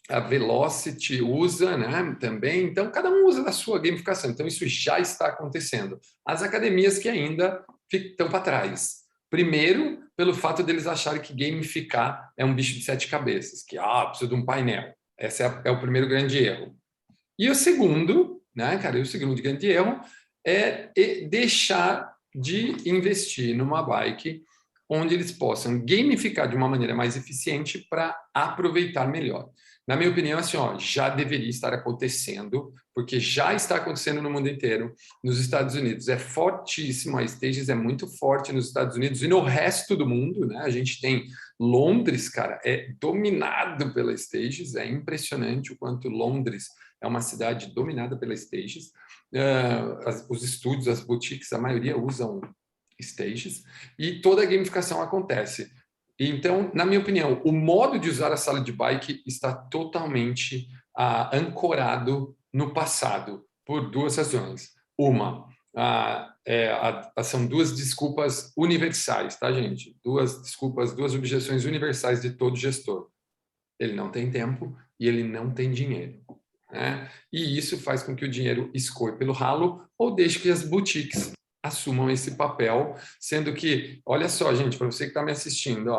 a Velocity usa, né, também. Então, cada um usa da sua gamificação. Então, isso já está acontecendo. As academias que ainda estão para trás. Primeiro, pelo fato deles acharem que gamificar é um bicho de 7 cabeças, que precisa de um painel. Esse é o primeiro grande erro. E o segundo, né, cara, o segundo grande erro é deixar de investir numa bike onde eles possam gamificar de uma maneira mais eficiente para aproveitar melhor. Na minha opinião, assim, já deveria estar acontecendo, porque já está acontecendo no mundo inteiro. Nos Estados Unidos é fortíssimo, a Stages é muito forte nos Estados Unidos e no resto do mundo, né? A gente tem Londres, cara, é dominado pela Stages, é impressionante o quanto Londres é uma cidade dominada pela Stages. Os estúdios, as boutiques, a maioria usam Stages, e toda a gamificação acontece. Então, na minha opinião, o modo de usar a sala de bike está totalmente ancorado no passado, por duas razões. Uma, são duas desculpas universais, tá, gente? Duas objeções universais de todo gestor. Ele não tem tempo e ele não tem dinheiro, né? E isso faz com que o dinheiro escoe pelo ralo ou deixe que as boutiques assumam esse papel, sendo que, olha só, gente, para você que está me assistindo,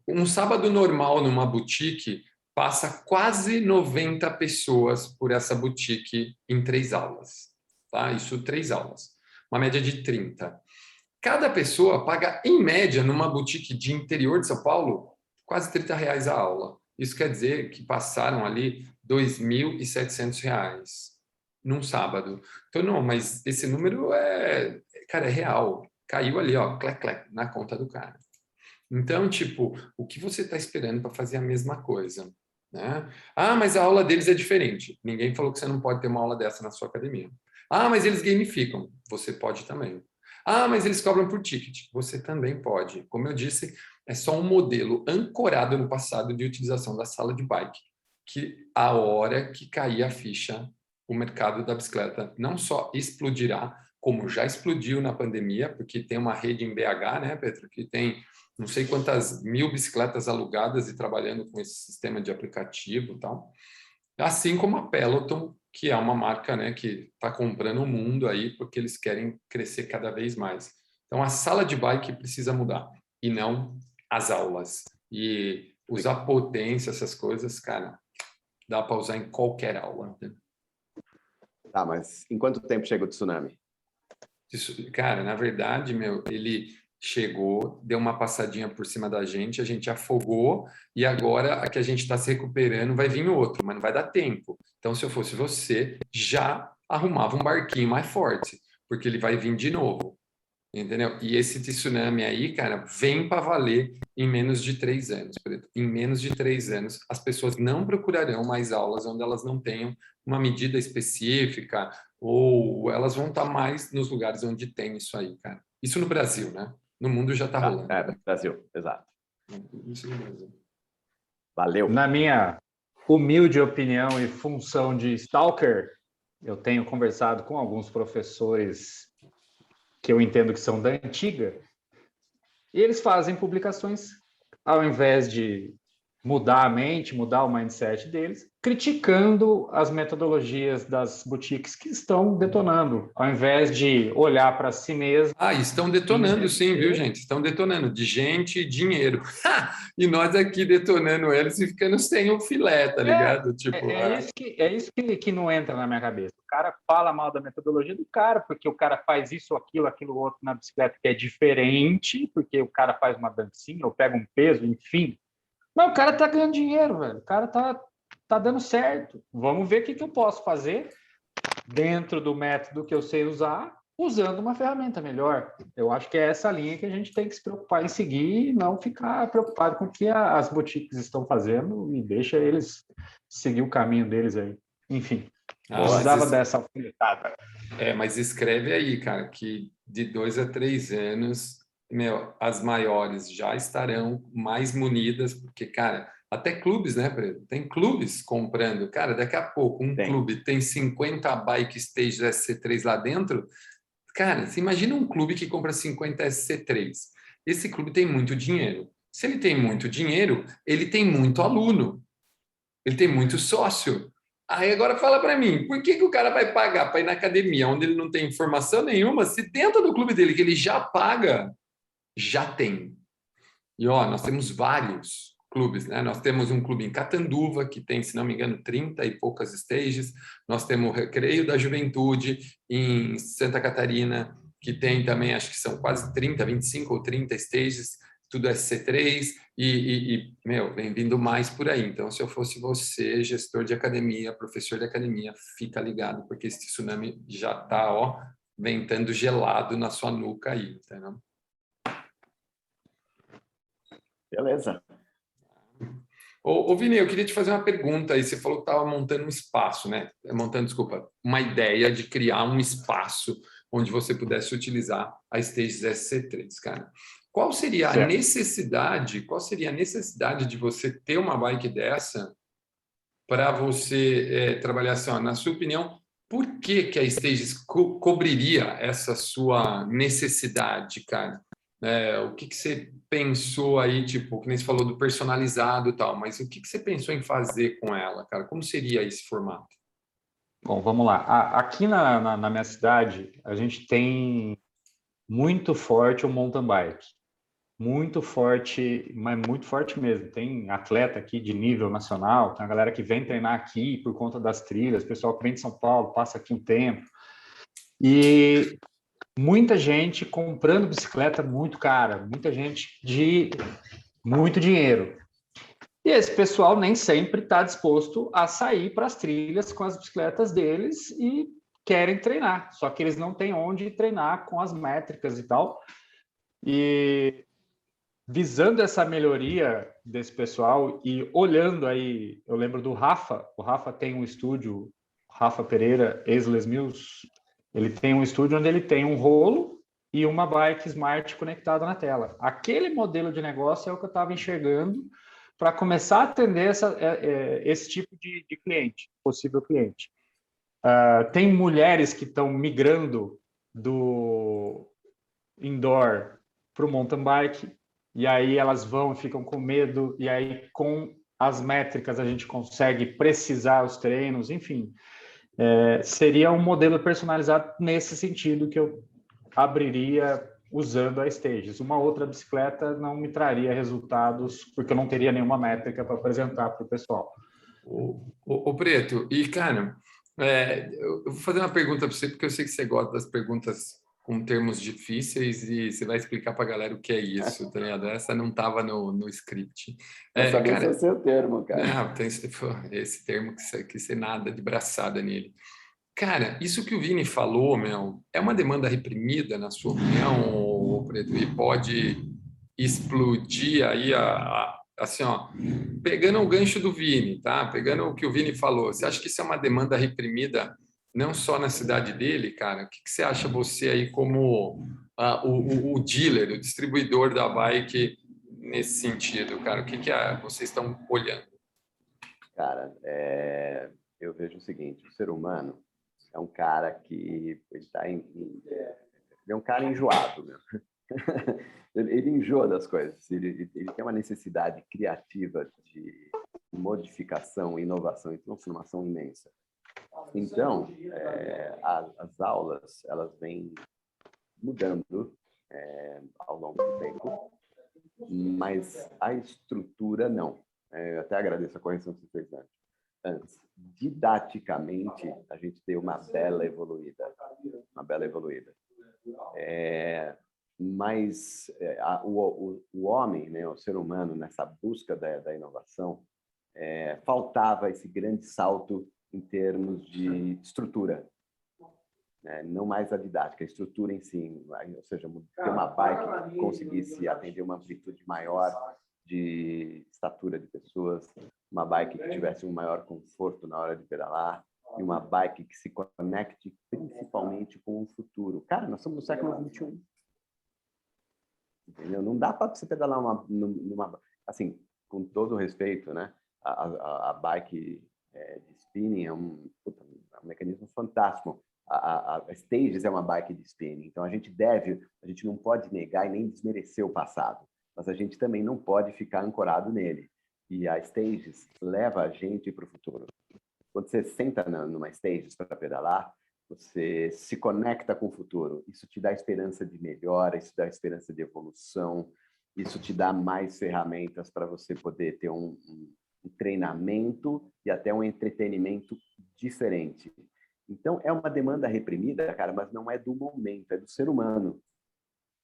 um sábado normal numa boutique passa quase 90 pessoas por essa boutique em 3 aulas, tá? Isso 3 aulas, uma média de 30. Cada pessoa paga, em média, numa boutique de interior de São Paulo, quase R$ 30 a aula. Isso quer dizer que passaram ali R$ 2.700 num sábado. Então, não, mas esse número é real. Caiu ali, clec, clec, na conta do cara. Então, tipo, o que você está esperando para fazer a mesma coisa? Né? Mas a aula deles é diferente. Ninguém falou que você não pode ter uma aula dessa na sua academia. Mas eles gamificam. Você pode também. Mas eles cobram por ticket. Você também pode. Como eu disse, é só um modelo ancorado no passado de utilização da sala de bike, que a hora que cair a ficha, o mercado da bicicleta não só explodirá, como já explodiu na pandemia, porque tem uma rede em BH, né, Pedro, que tem não sei quantas 1.000 bicicletas alugadas e trabalhando com esse sistema de aplicativo e tal. Assim como a Peloton, que é uma marca, né, que está comprando o mundo aí, porque eles querem crescer cada vez mais. Então, a sala de bike precisa mudar, e não as aulas. E usar potência, essas coisas, cara, dá para usar em qualquer aula. Né? Tá, mas em quanto tempo chega o tsunami? Cara, na verdade, ele chegou, deu uma passadinha por cima da gente, a gente afogou e agora a que a gente está se recuperando vai vir outro, mas não vai dar tempo. Então, se eu fosse você, já arrumava um barquinho mais forte, porque ele vai vir de novo, entendeu? E esse tsunami aí, cara, vem para valer em menos de 3 anos, Preto. Em menos de 3 anos, as pessoas não procurarão mais aulas onde elas não tenham uma medida específica ou elas vão estar mais nos lugares onde tem isso aí, cara. Isso no Brasil, né? No mundo já está rolando. No Brasil, exato. Isso no Brasil. Valeu. Na minha humilde opinião e função de stalker, eu tenho conversado com alguns professores que eu entendo que são da antiga, e eles fazem publicações, ao invés de mudar a mente, mudar o mindset deles, criticando as metodologias das boutiques que estão detonando, ao invés de olhar para si mesmo. Estão detonando sim, viu, gente? Estão detonando de gente e dinheiro. E nós aqui detonando eles e ficando sem o filé, tá ligado? É isso que não entra na minha cabeça. O cara fala mal da metodologia do cara, porque o cara faz isso, aquilo outro na bicicleta que é diferente, porque o cara faz uma dancinha ou pega um peso, enfim. Mas o cara tá ganhando dinheiro, velho. O cara tá dando certo. Vamos ver o que eu posso fazer dentro do método que eu sei usar, usando uma ferramenta melhor. Eu acho que é essa linha que a gente tem que se preocupar em seguir e não ficar preocupado com o que as boutiques estão fazendo e deixa eles seguir o caminho deles aí. Enfim, precisava dessa alfinetada. Mas escreve aí, cara, que de 2 a 3 anos, as maiores já estarão mais munidas, porque, cara, até clubes, né, Pedro? Tem clubes comprando. Cara, daqui a pouco clube tem 50 bike stage SC3 lá dentro. Cara, você imagina um clube que compra 50 SC3. Esse clube tem muito dinheiro. Se ele tem muito dinheiro, ele tem muito aluno, ele tem muito sócio. Aí agora fala para mim, por que o cara vai pagar para ir na academia onde ele não tem informação nenhuma, se dentro do clube dele que ele já paga, já tem? E ó, nós temos vários clubes, né? Nós temos um clube em Catanduva, que tem, se não me engano, 30 e poucas stages. Nós temos o Recreio da Juventude em Santa Catarina, que tem também, acho que são quase 30, 25 ou 30 stages, tudo SC3, meu, vem vindo mais por aí. Então, se eu fosse você, gestor de academia, professor de academia, fica ligado, porque esse tsunami já está, ó, ventando gelado na sua nuca aí, entendeu? Beleza. Ô, Vini, eu queria te fazer uma pergunta aí. Você falou que estava montando um espaço, né? Desculpa, uma ideia de criar um espaço onde você pudesse utilizar a Stages SC3, cara. Qual seria a necessidade de você ter uma bike dessa para você trabalhar assim, ó, na sua opinião, por que a Stages cobriria essa sua necessidade, cara? O que você pensou aí, tipo, que nem você falou do personalizado e tal, mas o que você pensou em fazer com ela, cara? Como seria esse formato? Bom, vamos lá. Aqui na minha cidade, a gente tem muito forte o mountain bike. Muito forte, mas muito forte mesmo. Tem atleta aqui de nível nacional, tem a galera que vem treinar aqui por conta das trilhas, pessoal que vem de São Paulo, passa aqui um tempo. E muita gente comprando bicicleta muito cara, muita gente de muito dinheiro. E esse pessoal nem sempre está disposto a sair para as trilhas com as bicicletas deles e querem treinar, só que eles não têm onde treinar com as métricas e tal. E visando essa melhoria desse pessoal e olhando aí, eu lembro do Rafa, o Rafa tem um estúdio, Rafa Pereira, ex-Les Mills, ele tem um estúdio onde ele tem um rolo e uma bike smart conectada na tela. Aquele modelo de negócio é o que eu estava enxergando para começar a atender esse tipo de cliente, possível cliente. Tem mulheres que estão migrando do indoor para o mountain bike, e aí elas vão e ficam com medo, e aí com as métricas a gente consegue precisar os treinos, enfim. Seria um modelo personalizado nesse sentido que eu abriria usando a Stages. Uma outra bicicleta não me traria resultados, porque eu não teria nenhuma métrica para apresentar para o pessoal. O Preto, e cara, eu vou fazer uma pergunta para você, porque eu sei que você gosta das perguntas com termos difíceis e você vai explicar para a galera o que é isso, tá ligado? Essa não estava no script. Não sabia se é cara, o seu termo, cara. Não, tem esse termo que você nada de braçada nele. Cara, isso que o Vini falou, meu, é uma demanda reprimida, na sua opinião, Preto, e pode explodir aí assim, ó, pegando o gancho do Vini, tá? Pegando o que o Vini falou, você acha que isso é uma demanda reprimida não só na cidade dele, cara? O que você acha você aí como o dealer, o distribuidor da bike nesse sentido, cara? O que vocês estão olhando? Cara, eu vejo o seguinte, o ser humano é um cara que ele é um cara enjoado, meu. Ele enjoa das coisas, ele tem uma necessidade criativa de modificação, inovação e transformação imensa. Então, as aulas, elas vêm mudando ao longo do tempo, mas a estrutura não. Eu até agradeço a correção que você fez antes. Didaticamente, a gente tem uma bela evoluída. Mas o homem, né, o ser humano, nessa busca da inovação, faltava esse grande salto em termos de estrutura. Não mais a didática, a estrutura em si, ou seja, ter uma bike que conseguisse atender uma amplitude maior de estatura de pessoas, uma bike que tivesse um maior conforto na hora de pedalar e uma bike que se conecte principalmente com o futuro. Cara, nós estamos no século XXI. Entendeu? Não dá para você pedalar numa... Assim, com todo o respeito, né? A bike de spinning é um mecanismo fantástico. A Stages é uma bike de spinning, então a gente não pode negar e nem desmerecer o passado. mas a gente também não pode ficar ancorado nele. E a Stages leva a gente para o futuro. Quando você senta numa Stages para pedalar, você se conecta com o futuro. Isso te dá esperança de melhora, isso dá esperança de evolução, isso te dá mais ferramentas para você poder ter um treinamento e até um entretenimento diferente. Então, é uma demanda reprimida, cara, mas não é do momento, é do ser humano.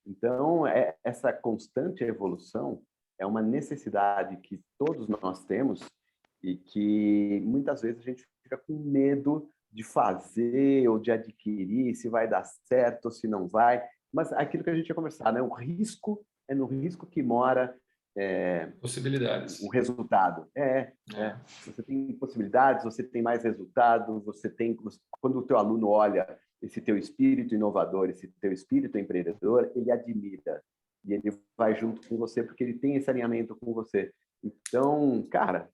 Então, essa constante evolução é uma necessidade que todos nós temos e que muitas vezes a gente fica com medo de fazer ou de adquirir, se vai dar certo ou se não vai. Mas aquilo que a gente ia conversar, né? O risco é no risco que mora possibilidades. O resultado. Você tem possibilidades, você tem mais resultado, você tem... Quando o teu aluno olha esse teu espírito inovador, esse teu espírito empreendedor, ele admira. E ele vai junto com você, porque ele tem esse alinhamento com você. Então, cara,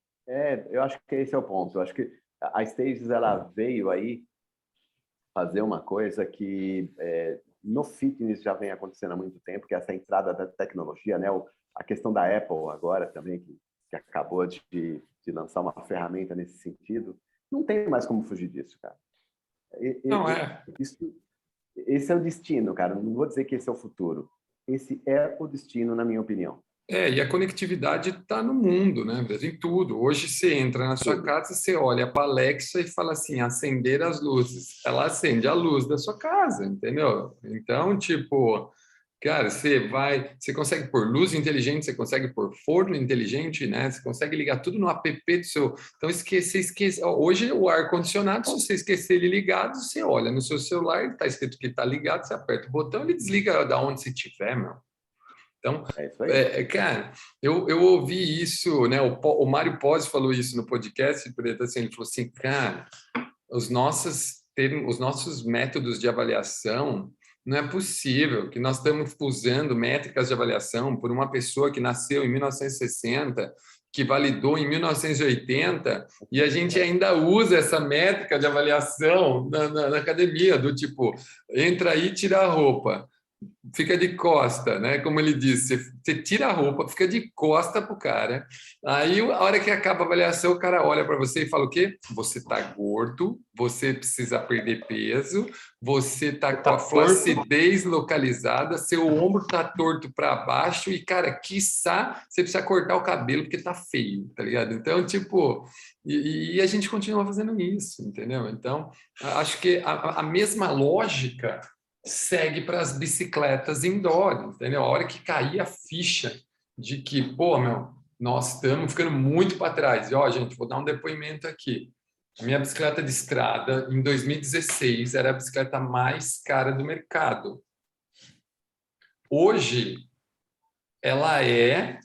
eu acho que esse é o ponto. Eu acho que a Stages, ela veio aí fazer uma coisa que no fitness já vem acontecendo há muito tempo, que é essa entrada da tecnologia, né? A questão da Apple agora também, que acabou de lançar uma ferramenta nesse sentido. Não tem mais como fugir disso, cara. Esse é o destino, cara. Não vou dizer que esse é o futuro. Esse é o destino, na minha opinião. E a conectividade está no mundo, né? Em tudo. Hoje você entra na sua casa, você olha para a Alexa e fala assim, acender as luzes. Ela acende a luz da sua casa, entendeu? Então, tipo, cara, você consegue pôr luz inteligente, você consegue pôr forno inteligente, né? Você consegue ligar tudo no app do seu... Então, esquece. Hoje, o ar-condicionado, se você esquecer ele ligado, você olha no seu celular, está escrito que está ligado, você aperta o botão, ele desliga da onde você estiver, meu. Então, cara, eu ouvi isso, né? O Mário Pozzi falou isso no podcast, assim, ele falou assim, cara, os nossos métodos de avaliação, não é possível que nós estamos usando métricas de avaliação por uma pessoa que nasceu em 1960, que validou em 1980, e a gente ainda usa essa métrica de avaliação na academia, do tipo, entra aí e tira a roupa. Fica de costa, né? Como ele disse, você tira a roupa, fica de costa pro cara. Aí, a hora que acaba a avaliação, o cara olha para você e fala o quê? Você tá gordo, você precisa perder peso, você tá com a flacidez localizada, seu ombro tá torto para baixo e, cara, quiçá você precisa cortar o cabelo porque tá feio, tá ligado? Então, tipo, e a gente continua fazendo isso, entendeu? Então, acho que a mesma lógica segue para as bicicletas indoor, entendeu? A hora que cair a ficha de que, pô, meu, nós estamos ficando muito para trás. E, ó, gente, vou dar um depoimento aqui. A minha bicicleta de estrada, em 2016, era a bicicleta mais cara do mercado. Hoje, ela é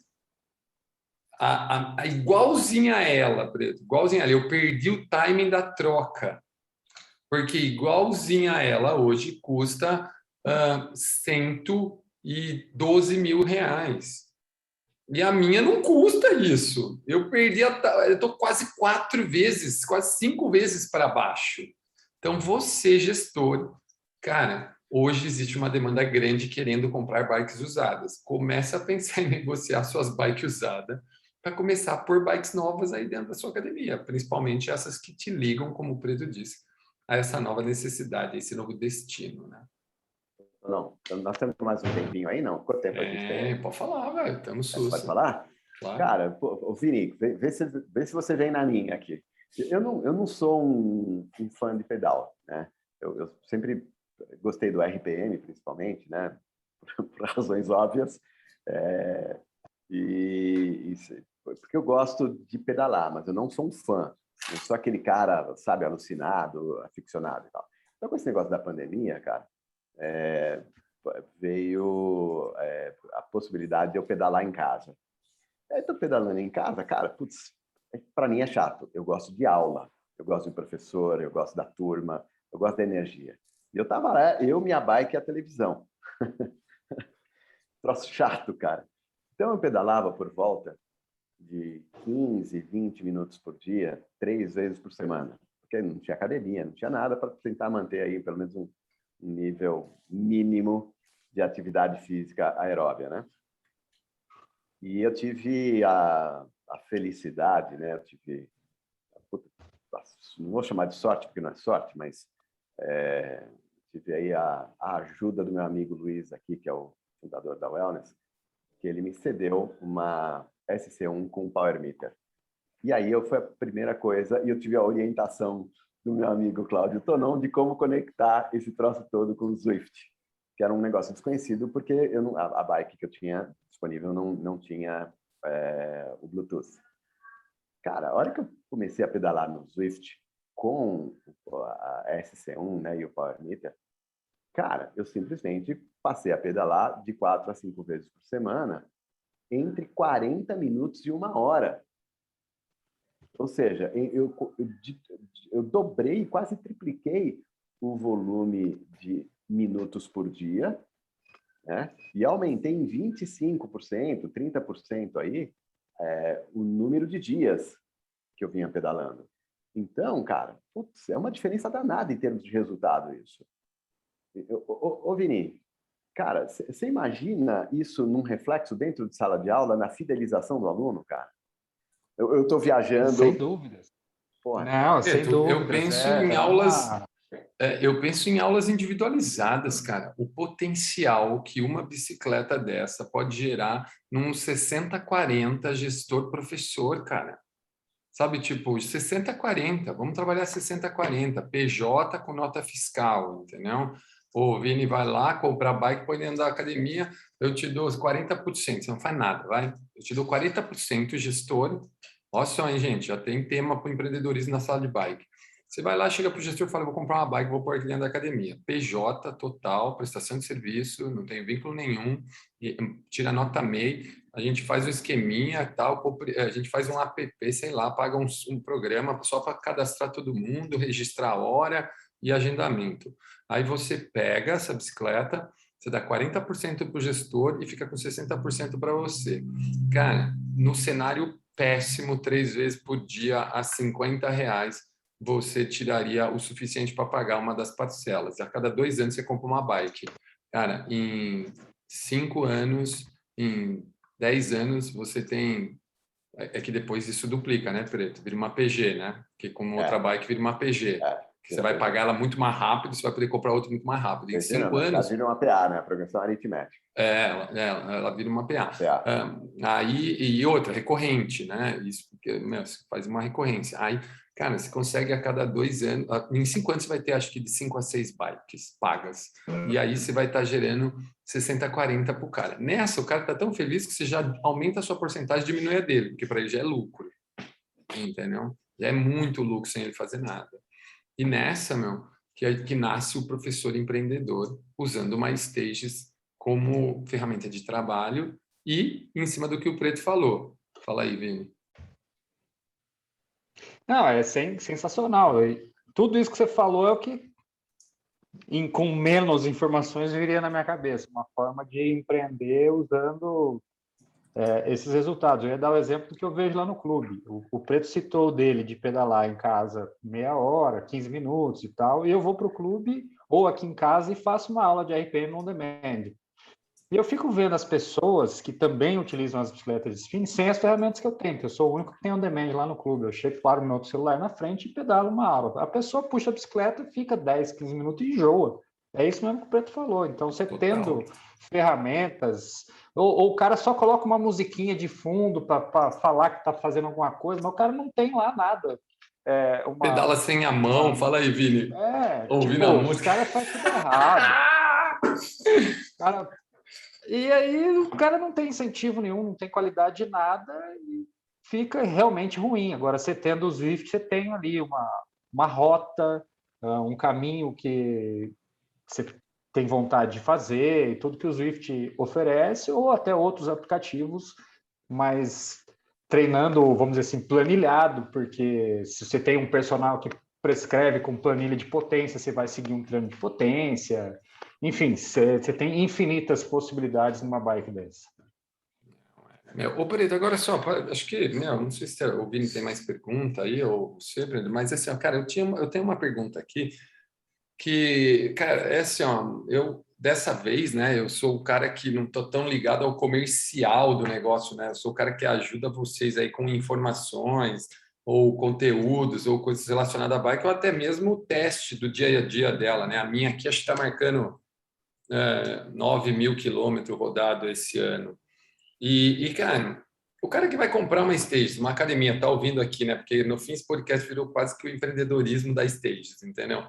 igualzinha a ela, Preto, igualzinha a ela. Eu perdi o timing da troca, porque igualzinha a ela hoje custa R$112 mil. E a minha não custa isso. Eu estou quase 4 vezes, quase 5 vezes para baixo. Então, você, gestor, cara, hoje existe uma demanda grande querendo comprar bikes usadas. Começa a pensar em negociar suas bikes usadas para começar a pôr bikes novas aí dentro da sua academia, principalmente essas que te ligam, como o Preto disse, a essa nova necessidade, a esse novo destino, né? Não, nós temos mais um tempinho aí, não? Quanto tempo a gente tem? Pode falar, velho, estamos sus. Pode falar? Claro. Cara, Vini, vê se você vem na minha aqui. Eu não sou um fã de pedal, né? Eu sempre gostei do RPM, principalmente, né? Por razões óbvias. Porque eu gosto de pedalar, mas eu não sou um fã. Eu sou aquele cara, sabe, alucinado, aficionado e tal. Então, com esse negócio da pandemia, cara, veio a possibilidade de eu pedalar em casa. Estou pedalando em casa, cara, putz, para mim é chato. Eu gosto de aula, eu gosto de professor, eu gosto da turma, eu gosto da energia. E eu tava lá, minha bike e a televisão. Troço chato, cara. Então eu pedalava por volta de 15, 20 minutos por dia, 3 vezes por semana. Porque não tinha academia, não tinha nada para tentar manter aí pelo menos um nível mínimo de atividade física aeróbia, né? E eu tive a felicidade, né? Eu tive, não vou chamar de sorte, porque não é sorte, mas tive aí a ajuda do meu amigo Luiz aqui, que é o fundador da Wellness, que ele me cedeu uma SC1 com Power Meter. E aí foi a primeira coisa, e eu tive a orientação do meu amigo Cláudio Tonon de como conectar esse troço todo com o Zwift, que era um negócio desconhecido, porque a bike que eu tinha disponível não tinha o Bluetooth. Cara, a hora que eu comecei a pedalar no Zwift com a SC1, né, e o Power Meter, cara, eu simplesmente passei a pedalar de 4 a 5 vezes por semana, entre 40 minutos e 1 hora. Ou seja, eu dobrei, quase tripliquei o volume de minutos por dia, né? E aumentei em 25%, 30% aí, o número de dias que eu vinha pedalando. Então, cara, putz, é uma diferença danada em termos de resultado isso. Ô, Vini, cara, você imagina isso num reflexo dentro de sala de aula, na fidelização do aluno, cara? Eu estou viajando... Sem dúvidas. Porra. Não, sem dúvidas. Eu penso em aulas... eu penso em aulas individualizadas, cara. O potencial que uma bicicleta dessa pode gerar num 60-40 gestor-professor, cara. Sabe, tipo, 60-40. Vamos trabalhar 60-40. PJ com nota fiscal, entendeu? O Vini vai lá comprar bike, põe dentro da academia, eu te dou 40%. Você não faz nada, vai? Eu te dou 40% gestor. Olha só, hein, gente? Já tem tema para o empreendedorismo na sala de bike. Você vai lá, chega para o gestor e fala, vou comprar uma bike, vou pôr aqui dentro da academia. PJ total, prestação de serviço, não tem vínculo nenhum, tira nota MEI, a gente faz um esqueminha, tal, a gente faz um app, sei lá, paga um programa só para cadastrar todo mundo, registrar a hora e agendamento. Aí você pega essa bicicleta, você dá 40% para o gestor e fica com 60% para você. Cara, no cenário péssimo, 3 vezes por dia a R$50, você tiraria o suficiente para pagar uma das parcelas. A cada 2 anos você compra uma bike. Cara, em 5 anos, em 10 anos, você tem... É que depois isso duplica, né, Preto? Vira uma PG, né? Que com outra bike vira uma PG. Que você vai pagar ela muito mais rápido, você vai poder comprar outra muito mais rápido. Em 5 anos... Ela vira uma PA, né? Progressão aritmética. Ela vira uma PA. Aí, e outra, recorrente, né? Isso porque você faz uma recorrência. Aí, cara, você consegue a cada 2 anos... Em 5 anos você vai ter, acho que, de 5 a 6 bikes pagas. E aí você vai estar gerando 60-40 para o cara. Nessa, o cara está tão feliz que você já aumenta a sua porcentagem e diminui a dele, porque para ele já é lucro. Entendeu? Já é muito lucro sem ele fazer nada. E nessa, que nasce o professor empreendedor, usando o MyStages como ferramenta de trabalho e em cima do que o Preto falou. Fala aí, Vini. Não, é sensacional. Tudo isso que você falou é o que, com menos informações, viria na minha cabeça. Uma forma de empreender usando esses resultados. Eu ia dar o exemplo do que eu vejo lá no clube. O Preto citou dele de pedalar em casa meia hora, 15 minutos e tal, e eu vou para o clube ou aqui em casa e faço uma aula de RPM on demand. E eu fico vendo as pessoas que também utilizam as bicicletas de spin sem as ferramentas que eu tenho, que eu sou o único que tem on demand lá no clube. Eu chego, paro o meu celular na frente e pedalo uma aula. A pessoa puxa a bicicleta, fica 10, 15 minutos e enjoa. É isso mesmo que o Preto falou. Então, você tendo ferramentas... Ou o cara só coloca uma musiquinha de fundo para falar que está fazendo alguma coisa, mas o cara não tem lá nada. Pedala sem a mão, fala aí, Vini. Ouvindo a música. Os caras fazem tudo errado. E aí o cara não tem incentivo nenhum, não tem qualidade de nada e fica realmente ruim. Agora, você tendo o Zwift, você tem ali uma rota, um caminho que você tem vontade de fazer, e tudo que o Zwift oferece, ou até outros aplicativos, mas treinando, vamos dizer assim, planilhado, porque se você tem um personal que prescreve com planilha de potência, você vai seguir um treino de potência. Enfim, você tem infinitas possibilidades numa bike dessa. Ô, Preto, agora só, acho que, não sei se o Vini tem mais pergunta aí, ou você, mas assim, cara, eu tenho uma pergunta aqui, que, cara, é assim, ó, dessa vez, né, eu sou o cara que não estou tão ligado ao comercial do negócio, né? Eu sou o cara que ajuda vocês aí com informações ou conteúdos ou coisas relacionadas à bike ou até mesmo o teste do dia a dia dela, né? A minha aqui acho que está marcando 9.000 quilômetros rodado esse ano. Cara, o cara que vai comprar uma Stages, uma academia, tá ouvindo aqui, né? Porque no fim esse podcast virou quase que o empreendedorismo da Stages, entendeu?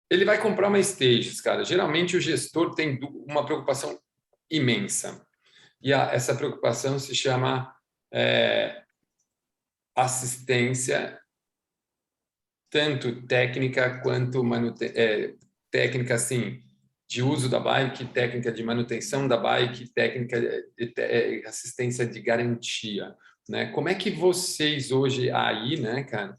Ele vai comprar uma Stages, cara. Geralmente o gestor tem uma preocupação imensa. E essa preocupação se chama assistência, tanto técnica quanto técnica, assim, de uso da bike, técnica de manutenção da bike, técnica de assistência de garantia, né? Como é que vocês hoje aí, né, cara?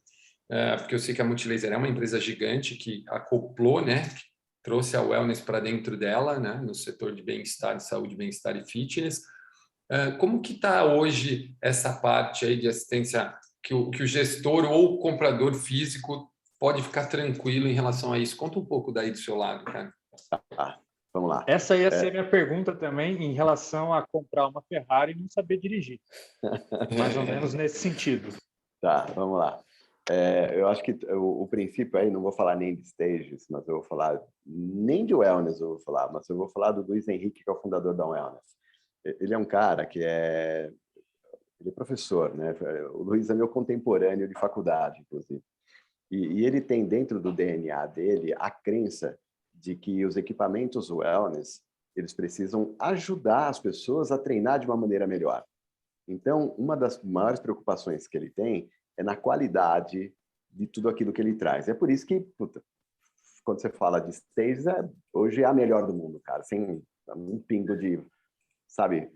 Porque eu sei que a Multilaser é uma empresa gigante que acoplou, né? Que trouxe a wellness para dentro dela, né? No setor de bem-estar, de saúde, bem-estar e fitness. Como que está hoje essa parte aí de assistência que o gestor ou o comprador físico pode ficar tranquilo em relação a isso? Conta um pouco daí do seu lado, cara. Vamos lá. Essa ia ser a minha pergunta também em relação a comprar uma Ferrari e não saber dirigir. Mais ou menos nesse sentido. Tá, vamos lá. Eu acho que o princípio aí, não vou falar nem de Stages, mas eu vou falar nem de wellness, eu vou falar, mas eu vou falar do Luiz Henrique, que é o fundador da wellness. Ele é um cara que ele é professor, né? O Luiz é meu contemporâneo de faculdade, inclusive. E ele tem dentro do DNA dele a crença de que os equipamentos wellness, eles precisam ajudar as pessoas a treinar de uma maneira melhor. Então, uma das maiores preocupações que ele tem é na qualidade de tudo aquilo que ele traz. É por isso que, quando você fala de Stages, hoje é a melhor do mundo, cara, sem um pingo de, sabe,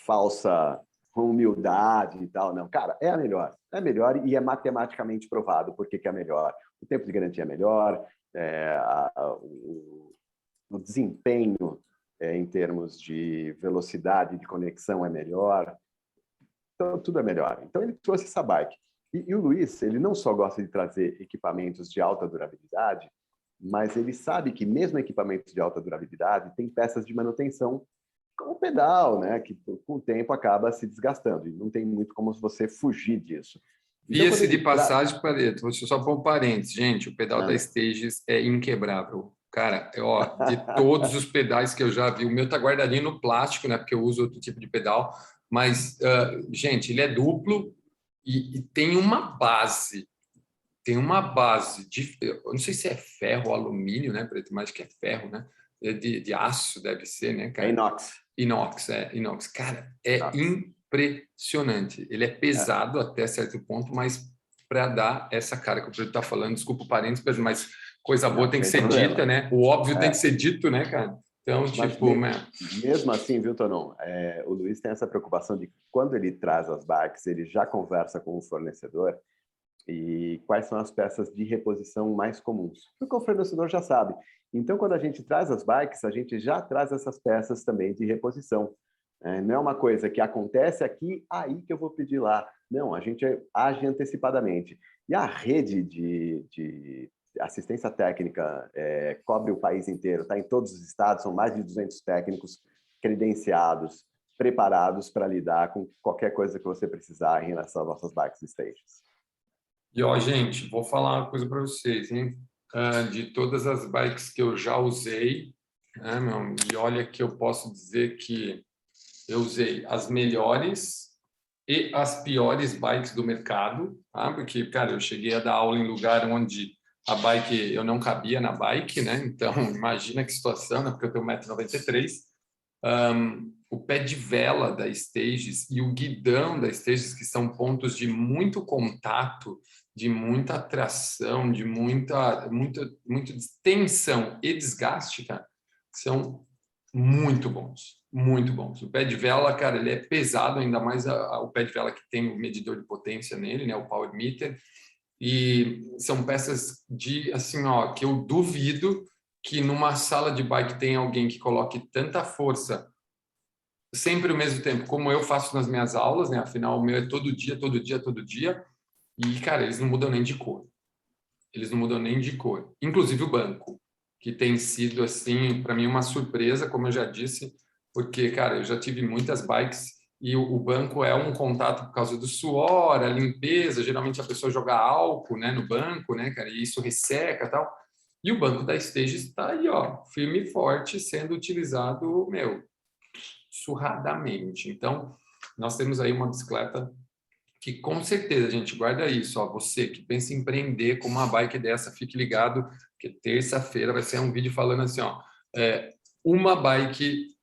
falsa humildade e tal, não. Cara, é a melhor. É melhor e é matematicamente provado porque que é melhor. O tempo de garantia é melhor, o desempenho em termos de velocidade de conexão é melhor. Então, tudo é melhor. Então, ele trouxe essa bike. E o Luiz, ele não só gosta de trazer equipamentos de alta durabilidade, mas ele sabe que mesmo equipamentos de alta durabilidade tem peças de manutenção, como o pedal, né, que com o tempo acaba se desgastando. E não tem muito como você fugir disso. Diga-se de passagem, Pareto, vou só pôr um parênteses. Gente, o pedal da Stages é inquebrável. Cara, de todos os pedais que eu já vi, o meu tá guardadinho no plástico, né, porque eu uso outro tipo de pedal, mas, gente, ele é duplo e tem uma base. Tem uma base de... Eu não sei se é ferro ou alumínio, né, Preto? Mas que é ferro, né? De aço, deve ser, né, cara? É inox. Inox. Cara, é impressionante. Ele é pesado até certo ponto, mas para dar essa cara que o Preto está falando, desculpa o parênteses, mas coisa boa tem que ser dita, né? O óbvio tem que ser dito, né, cara? Então, mesmo assim, viu, Tonon? O Luiz tem essa preocupação de que quando ele traz as bikes, ele já conversa com o fornecedor e quais são as peças de reposição mais comuns. Porque o fornecedor já sabe. Então, quando a gente traz as bikes, a gente já traz essas peças também de reposição. Não é uma coisa que acontece aqui, aí que eu vou pedir lá. Não, a gente age antecipadamente. E a rede de assistência técnica cobre o país inteiro, está em todos os estados, são mais de 200 técnicos credenciados, preparados para lidar com qualquer coisa que você precisar em relação às nossas bikes Stages. E, gente, vou falar uma coisa para vocês, hein? De todas as bikes que eu já usei, né, e olha que eu posso dizer que eu usei as melhores e as piores bikes do mercado, tá? Porque, cara, eu cheguei a dar aula em lugar onde a bike, eu não cabia na bike, né? Então, imagina que situação, né? Porque eu tenho 1,93 m. O pé de vela da Stages e o guidão da Stages, que são pontos de muito contato, de muita tração, de muita tensão e desgaste, cara, são muito bons, muito bons. O pé de vela, cara, ele é pesado, ainda mais o pé de vela que tem o medidor de potência nele, né, o power meter, e são peças de, assim, que eu duvido que numa sala de bike tenha alguém que coloque tanta força sempre ao mesmo tempo, como eu faço nas minhas aulas, né, afinal o meu é todo dia, e, cara, eles não mudam nem de cor. Inclusive o banco, que tem sido, assim, para mim uma surpresa, como eu já disse, porque, cara, eu já tive muitas bikes e o banco é um contato por causa do suor, a limpeza, geralmente a pessoa joga álcool, né, no banco, né, cara, e isso resseca e tal. E o banco da Stages está aí, ó, firme e forte, sendo utilizado, meu, surradamente. Então, nós temos aí uma bicicleta que, com certeza, a gente guarda isso, ó, você que pensa em empreender com uma bike dessa, fique ligado, que terça-feira vai ser um vídeo falando assim, ó, uma bike,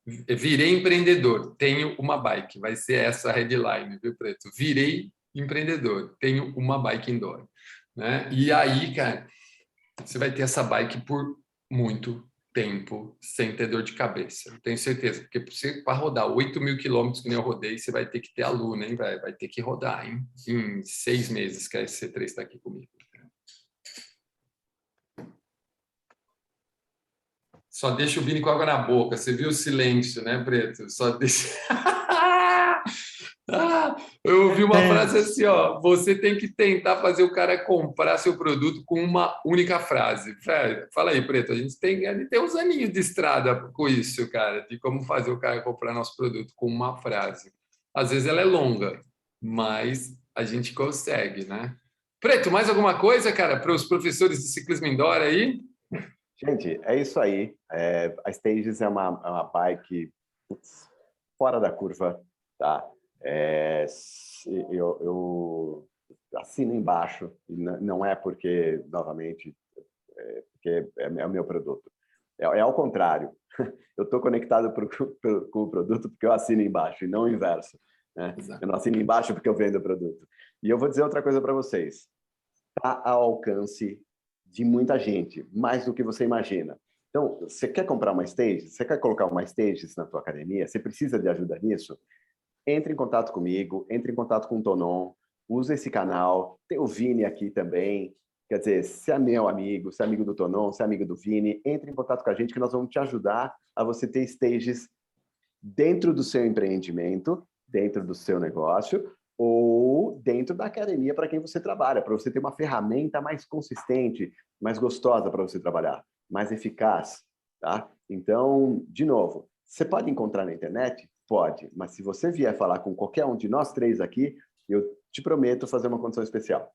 virei empreendedor, tenho uma bike, vai ser essa a headline, viu, Preto? Virei empreendedor, tenho uma bike indoor, né? E aí, cara, você vai ter essa bike por muito tempo sem ter dor de cabeça. Tenho certeza, porque para rodar 8.000 quilômetros que nem eu rodei, você vai ter que ter aluno, hein, velho? Vai ter que rodar, hein? Em 6 meses que a SC3 está aqui comigo. Só deixa o Vini com água na boca. Você viu o silêncio, né, Preto? Só deixa... eu ouvi uma frase assim, ó, você tem que tentar fazer o cara comprar seu produto com uma única frase. Fala aí, Preto, a gente tem uns aninhos de estrada com isso, cara, de como fazer o cara comprar nosso produto com uma frase. Às vezes ela é longa, mas a gente consegue, né? Preto, mais alguma coisa, cara, para os professores de ciclismo indoor aí? Gente, é isso aí. A Stages é uma bike fora da curva, tá? Eu assino embaixo, e não é porque, novamente, porque é o meu produto. É ao contrário. Eu estou conectado com o produto porque eu assino embaixo, e não o inverso, né? Eu não assino embaixo porque eu vendo o produto. E eu vou dizer outra coisa para vocês. Está ao alcance de muita gente, mais do que você imagina. Então, você quer comprar uma Stages? Você quer colocar uma Stages na tua academia? Você precisa de ajuda nisso? Entre em contato comigo, entre em contato com o Tonon, usa esse canal, tem o Vini aqui também, quer dizer, se é meu amigo, se é amigo do Tonon, se é amigo do Vini, entre em contato com a gente que nós vamos te ajudar a você ter Stages dentro do seu empreendimento, dentro do seu negócio, ou dentro da academia para quem você trabalha, para você ter uma ferramenta mais consistente, mais gostosa para você trabalhar, mais eficaz, tá? Então, de novo, você pode encontrar na internet? Pode, mas se você vier falar com qualquer um de nós três aqui, eu te prometo fazer uma condição especial.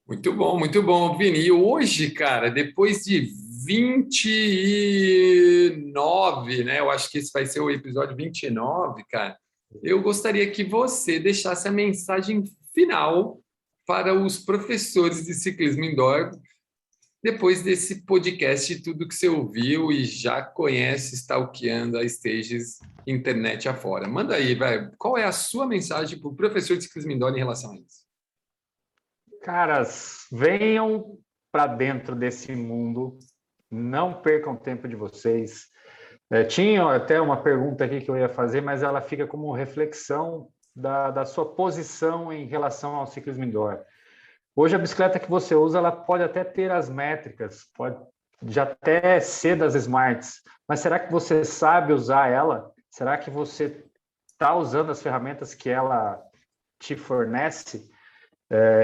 Muito bom, Vini. E hoje, cara, depois de 29, né? Eu acho que esse vai ser o episódio 29, cara. Eu gostaria que você deixasse a mensagem final para os professores de ciclismo indoor, depois desse podcast, tudo que você ouviu e já conhece, stalkeando a Stages internet afora. Manda aí, velho. Qual é a sua mensagem para o professor de ciclismo indoor em relação a isso? Caras, venham para dentro desse mundo, não percam tempo de vocês. Tinha até uma pergunta aqui que eu ia fazer, mas ela fica como reflexão da sua posição em relação ao ciclismo indoor. Hoje, a bicicleta que você usa, ela pode até ter as métricas, pode já até ser das smarts, mas será que você sabe usar ela? Será que você está usando as ferramentas que ela te fornece?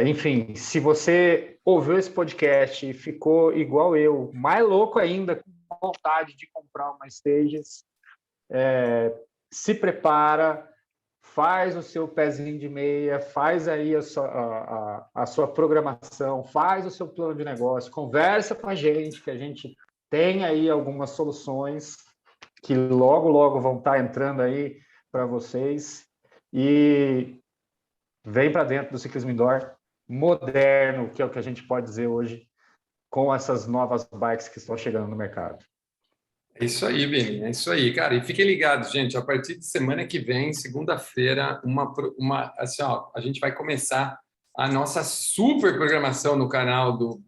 Enfim, se você ouviu esse podcast e ficou igual eu, mais louco ainda, com vontade de comprar uma Stages, se prepara, faz o seu pezinho de meia, faz aí a sua programação, faz o seu plano de negócio, conversa com a gente, que a gente tem aí algumas soluções que logo, logo vão estar entrando aí para vocês. E vem para dentro do ciclismo indoor moderno, que é o que a gente pode dizer hoje, com essas novas bikes que estão chegando no mercado. É isso aí, Vini, é isso aí, cara. E fiquem ligados, gente, a partir de semana que vem, segunda-feira, assim, ó, a gente vai começar a nossa super programação no canal do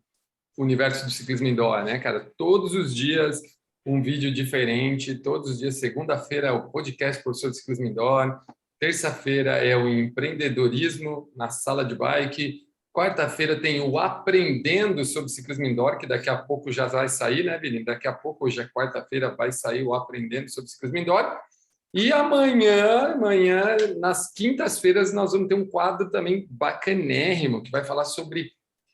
Universo do Ciclismo Indoor, né, cara? Todos os dias um vídeo diferente, todos os dias, segunda-feira é o podcast Professor de Ciclismo Indoor, terça-feira é o empreendedorismo na sala de bike, quarta-feira tem o Aprendendo sobre Ciclismo Indoor, que daqui a pouco já vai sair, né, Vini? Daqui a pouco, hoje é quarta-feira, vai sair o Aprendendo sobre Ciclismo Indoor. E amanhã, nas quintas-feiras, nós vamos ter um quadro também bacanérrimo, que vai falar sobre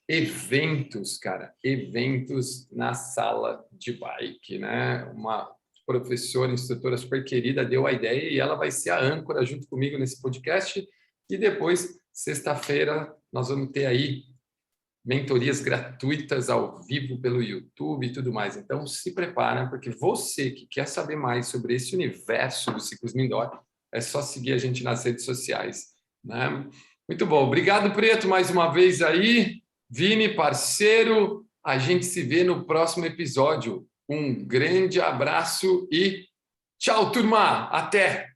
eventos, cara, eventos na sala de bike, né? Uma professora, instrutora super querida deu a ideia e ela vai ser a âncora junto comigo nesse podcast. E depois, sexta-feira, nós vamos ter aí mentorias gratuitas ao vivo pelo YouTube e tudo mais. Então, se prepara, porque você que quer saber mais sobre esse universo do ciclismo indoor, é só seguir a gente nas redes sociais, né? Muito bom. Obrigado, Preto, mais uma vez aí. Vini, parceiro, a gente se vê no próximo episódio. Um grande abraço e tchau, turma! Até!